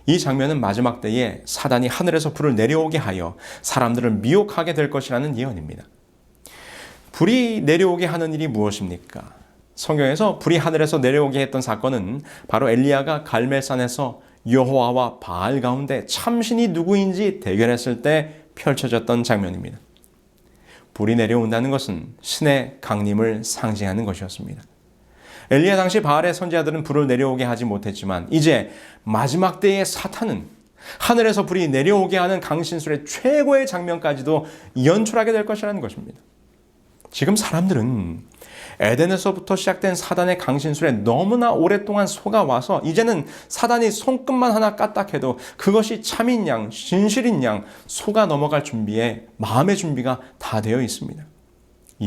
이 장면은 마지막 때에 사단이 하늘에서 불을 내려오게 하여 사람들을 미혹하게 될 것이라는 예언입니다. 불이 내려오게 하는 일이 무엇입니까? 성경에서 불이 하늘에서 내려오게 했던 사건은 바로 엘리야가 갈멜산에서 여호와와 바알 가운데 참신이 누구인지 대결했을 때 펼쳐졌던 장면입니다. 불이 내려온다는 것은 신의 강림을 상징하는 것이었습니다. 엘리야 당시 바알의 선지자들은 불을 내려오게 하지 못했지만 이제 마지막 때의 사탄은 하늘에서 불이 내려오게 하는 강신술의 최고의 장면까지도 연출하게 될 것이라는 것입니다. 지금 사람들은 에덴에서부터 시작된 사단의 강신술에 너무나 오랫동안 속아와서 이제는 사단이 손끝만 하나 까딱해도 그것이 참인 양, 진실인 양 속아 넘어갈 준비에 마음의 준비가 다 되어 있습니다.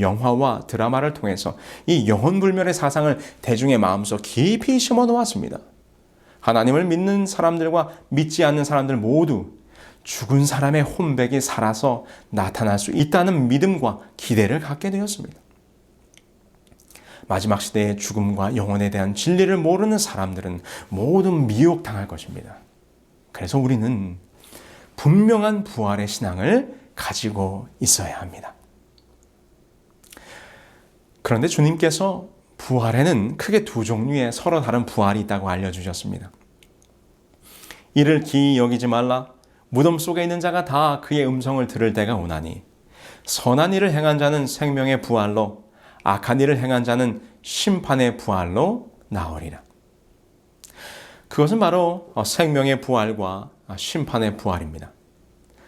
영화와 드라마를 통해서 이 영혼불멸의 사상을 대중의 마음속 깊이 심어 놓았습니다. 하나님을 믿는 사람들과 믿지 않는 사람들 모두 죽은 사람의 혼백이 살아서 나타날 수 있다는 믿음과 기대를 갖게 되었습니다. 마지막 시대의 죽음과 영혼에 대한 진리를 모르는 사람들은 모두 미혹당할 것입니다. 그래서 우리는 분명한 부활의 신앙을 가지고 있어야 합니다. 그런데 주님께서 부활에는 크게 두 종류의 서로 다른 부활이 있다고 알려주셨습니다. 이를 기이 여기지 말라. 무덤 속에 있는 자가 다 그의 음성을 들을 때가 오나니 선한 일을 행한 자는 생명의 부활로 악한 일을 행한 자는 심판의 부활로 나오리라. 그것은 바로 생명의 부활과 심판의 부활입니다.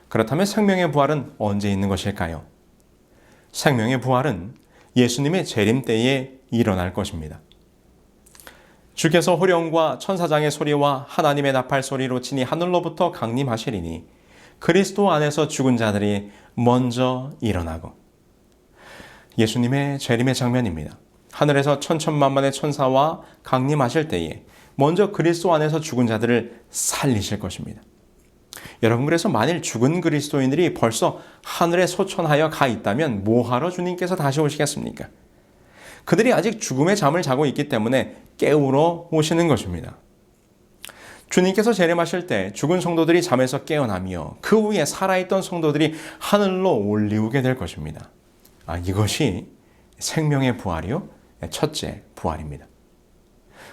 그렇다면 생명의 부활은 언제 있는 것일까요? 생명의 부활은 예수님의 재림 때에 일어날 것입니다. 주께서 호령과 천사장의 소리와 하나님의 나팔 소리로 친히 하늘로부터 강림하시리니 그리스도 안에서 죽은 자들이 먼저 일어나고. 예수님의 재림의 장면입니다. 하늘에서 천천만만의 천사와 강림하실 때에 먼저 그리스도 안에서 죽은 자들을 살리실 것입니다. 여러분, 그래서 만일 죽은 그리스도인들이 벌써 하늘에 소천하여 가 있다면 뭐하러 주님께서 다시 오시겠습니까? 그들이 아직 죽음의 잠을 자고 있기 때문에 깨우러 오시는 것입니다. 주님께서 재림하실 때 죽은 성도들이 잠에서 깨어나며 그 후에 살아있던 성도들이 하늘로 올리우게 될 것입니다. 이것이 생명의 부활이요, 첫째 부활입니다.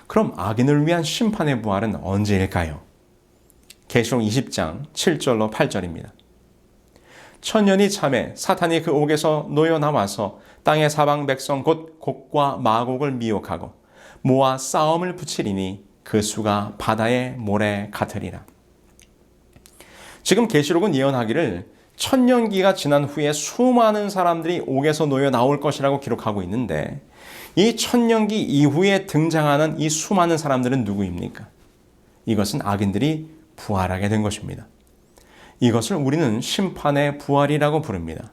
그럼 악인을 위한 심판의 부활은 언제일까요? 계시록 20장 7절로 8절입니다. 천년이 참에 사탄이 그 옥에서 놓여 나와서 땅의 사방 백성 곧 곡과 마곡을 미혹하고 모아 싸움을 붙이리니 그 수가 바다의 모래 같으리라. 지금 계시록은 예언하기를 천년기가 지난 후에 수많은 사람들이 옥에서 놓여 나올 것이라고 기록하고 있는데 이 천년기 이후에 등장하는 이 수많은 사람들은 누구입니까? 이것은 악인들이 부활하게 된 것입니다. 이것을 우리는 심판의 부활이라고 부릅니다.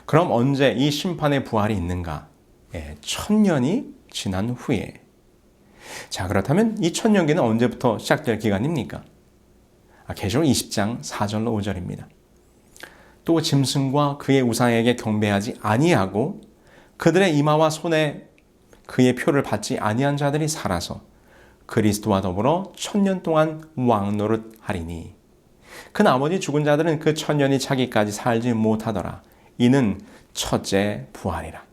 그럼 언제 이 심판의 부활이 있는가? 천년이 지난 후에. 자, 그렇다면 이 천년기는 언제부터 시작될 기간입니까? 계시록 20장 4절로 5절입니다. 또 짐승과 그의 우상에게 경배하지 아니하고 그들의 이마와 손에 그의 표를 받지 아니한 자들이 살아서 그리스도와 더불어 천년 동안 왕노릇하리니 그 나머지 죽은 자들은 그 천년이 차기까지 살지 못하더라. 이는 첫째 부활이라.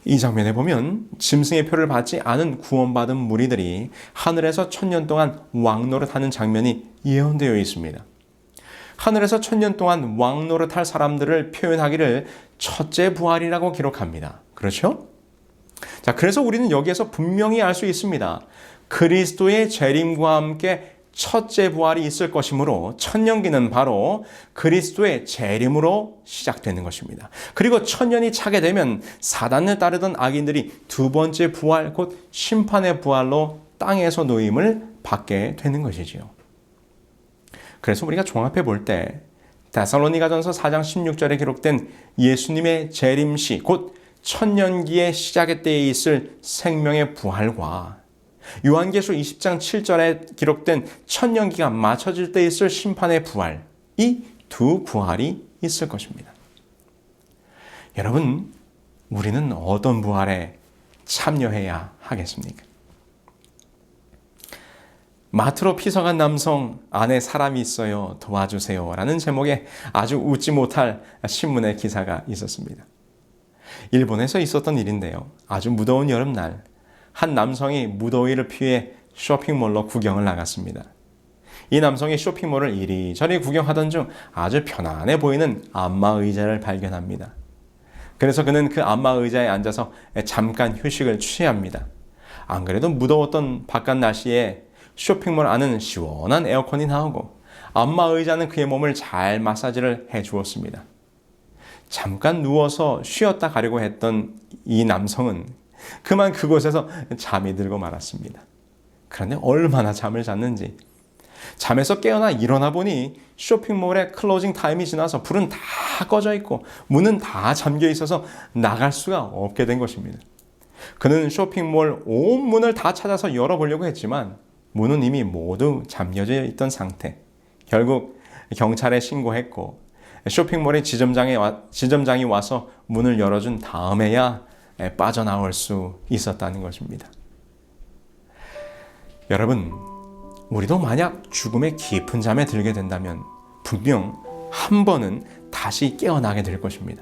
이 장면에 보면 짐승의 표를 받지 않은 구원받은 무리들이 하늘에서 천년 동안 왕노릇하는 장면이 예언되어 있습니다. 하늘에서 천년 동안 왕노릇할 사람들을 표현하기를 첫째 부활이라고 기록합니다. 그렇죠? 자, 그래서 우리는 여기에서 분명히 알 수 있습니다. 그리스도의 재림과 함께 첫째 부활이 있을 것이므로 천년기는 바로 그리스도의 재림으로 시작되는 것입니다. 그리고 천년이 차게 되면 사단을 따르던 악인들이 두 번째 부활, 곧 심판의 부활로 땅에서 노임을 받게 되는 것이지요. 그래서 우리가 종합해 볼 때 데살로니가전서 4장 16절에 기록된 예수님의 재림시, 곧 천년기의 시작의 때에 있을 생명의 부활과 요한계시록 20장 7절에 기록된 천년기가 맞춰질 때 있을 심판의 부활, 이 두 부활이 있을 것입니다. 여러분, 우리는 어떤 부활에 참여해야 하겠습니까? 마트로 피서간 남성, 안에 사람이 있어요, 도와주세요 라는 제목의 아주 웃지 못할 신문의 기사가 있었습니다. 일본에서 있었던 일인데요. 아주 무더운 여름날 한 남성이 무더위를 피해 쇼핑몰로 구경을 나갔습니다. 이 남성이 쇼핑몰을 이리저리 구경하던 중 아주 편안해 보이는 안마의자를 발견합니다. 그래서 그는 그 안마의자에 앉아서 잠깐 휴식을 취합니다. 안 그래도 무더웠던 바깥 날씨에 쇼핑몰 안은 시원한 에어컨이 나오고 안마의자는 그의 몸을 잘 마사지를 해주었습니다. 잠깐 누워서 쉬었다 가려고 했던 이 남성은 그만 그곳에서 잠이 들고 말았습니다. 그런데 얼마나 잠을 잤는지 잠에서 깨어나 일어나 보니 쇼핑몰의 클로징 타임이 지나서 불은 다 꺼져 있고 문은 다 잠겨 있어서 나갈 수가 없게 된 것입니다. 그는 쇼핑몰 온 문을 다 찾아서 열어보려고 했지만 문은 이미 모두 잠겨져 있던 상태. 결국 경찰에 신고했고 쇼핑몰의 지점장이 와서 문을 열어준 다음에야 빠져나올 수 있었다는 것입니다. 여러분, 우리도 만약 죽음의 깊은 잠에 들게 된다면 분명 한 번은 다시 깨어나게 될 것입니다.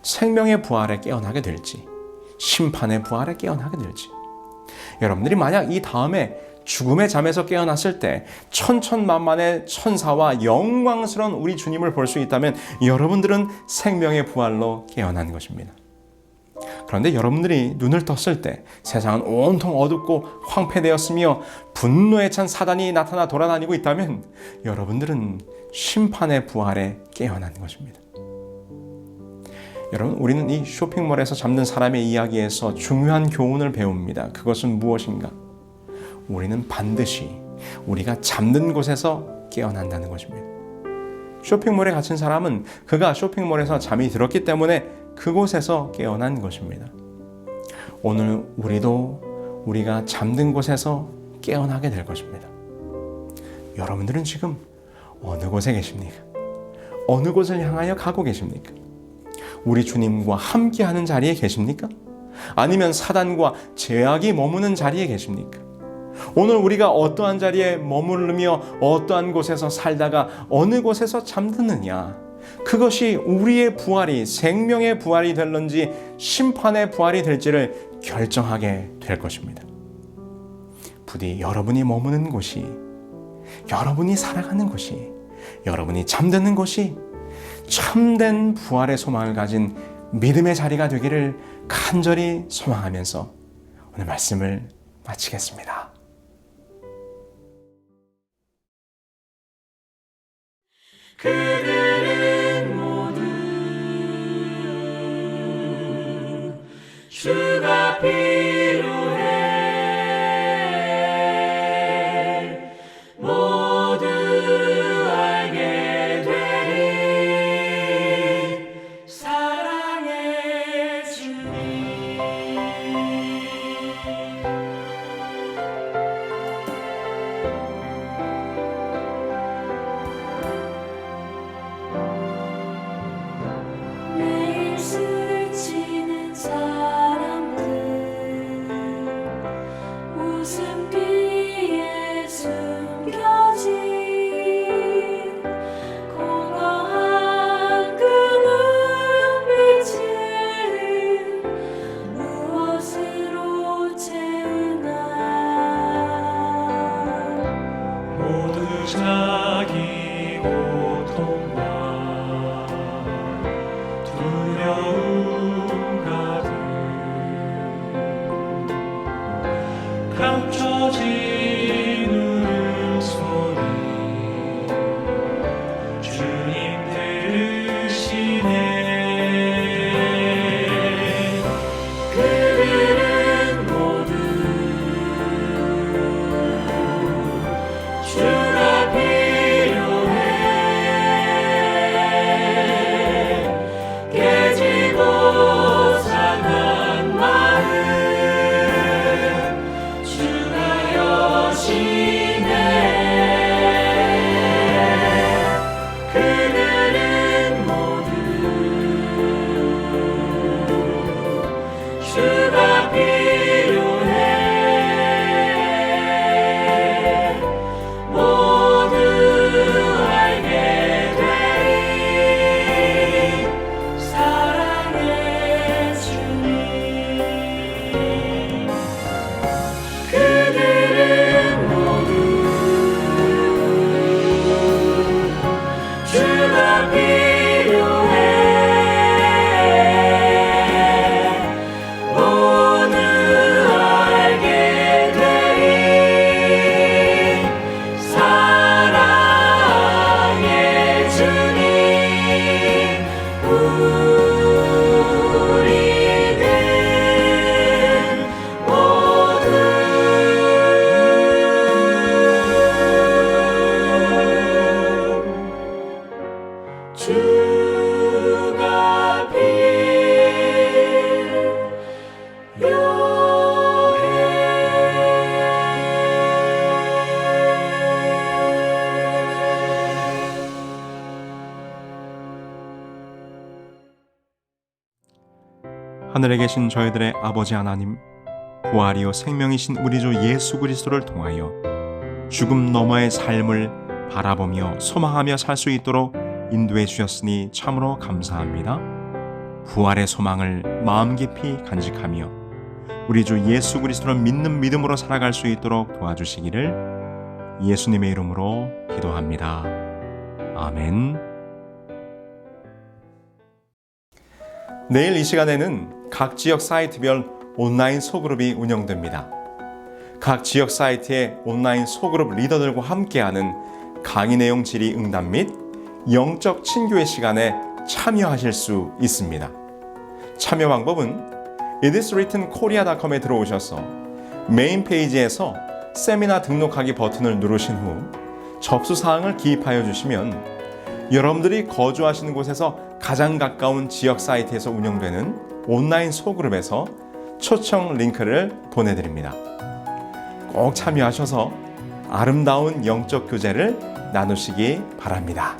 생명의 부활에 깨어나게 될지, 심판의 부활에 깨어나게 될지. 여러분들이 만약 이 다음에 죽음의 잠에서 깨어났을 때 천천만만의 천사와 영광스러운 우리 주님을 볼 수 있다면 여러분들은 생명의 부활로 깨어난 것입니다. 그런데 여러분들이 눈을 떴을 때 세상은 온통 어둡고 황폐되었으며 분노에 찬 사단이 나타나 돌아다니고 있다면 여러분들은 심판의 부활에 깨어난 것입니다. 여러분, 우리는 이 쇼핑몰에서 잠든 사람의 이야기에서 중요한 교훈을 배웁니다. 그것은 무엇인가? 우리는 반드시 우리가 잠든 곳에서 깨어난다는 것입니다. 쇼핑몰에 갇힌 사람은 그가 쇼핑몰에서 잠이 들었기 때문에 그곳에서 깨어난 것입니다. 오늘 우리가 잠든 곳에서 깨어나게 될 것입니다. 여러분들은 지금 어느 곳에 계십니까? 어느 곳을 향하여 가고 계십니까? 우리 주님과 함께하는 자리에 계십니까? 아니면 사단과 죄악이 머무는 자리에 계십니까? 오늘 우리가 어떠한 자리에 머무르며 어떠한 곳에서 살다가 어느 곳에서 잠드느냐, 그것이 우리의 부활이 생명의 부활이 될런지 심판의 부활이 될지를 결정하게 될 것입니다. 부디 여러분이 머무는 곳이, 여러분이 살아가는 곳이, 여러분이 잠드는 곳이 참된 부활의 소망을 가진 믿음의 자리가 되기를 간절히 소망하면서 오늘 말씀을 마치겠습니다. 그들은 모두 주가 필요해 모두 알게 되리 사랑의 주님. 매일 스치는 사람들 웃음기에 숨겨진 공허한 그 눈빛을 무엇으로 채우나 모두 자기 고통과 두려움 가득 감춰진 울음소리 주님 들으시네. 그들은 모두 주가 필요해 깨지고 상한 마음 주가 여시 하늘에 계신 저희들의 아버지 하나님, 부활이요 생명이신 우리 주 예수 그리스도를 통하여 죽음 너머의 삶을 바라보며 소망하며 살 수 있도록 인도해 주셨으니 참으로 감사합니다. 부활의 소망을 마음 깊이 간직하며 우리 주 예수 그리스도를 믿는 믿음으로 살아갈 수 있도록 도와주시기를 예수님의 이름으로 기도합니다. 아멘. 내일 이 시간에는 각 지역 사이트별 온라인 소그룹이 운영됩니다. 각 지역 사이트의 온라인 소그룹 리더들과 함께하는 강의 내용 질의 응답 및 영적 친교의 시간에 참여하실 수 있습니다. 참여 방법은 itiswrittenkorea.com에 들어오셔서 메인 페이지에서 세미나 등록하기 버튼을 누르신 후 접수사항을 기입하여 주시면 여러분들이 거주하시는 곳에서 가장 가까운 지역 사이트에서 운영되는 온라인 소그룹에서 초청 링크를 보내드립니다. 꼭 참여하셔서 아름다운 영적 교제를 나누시기 바랍니다.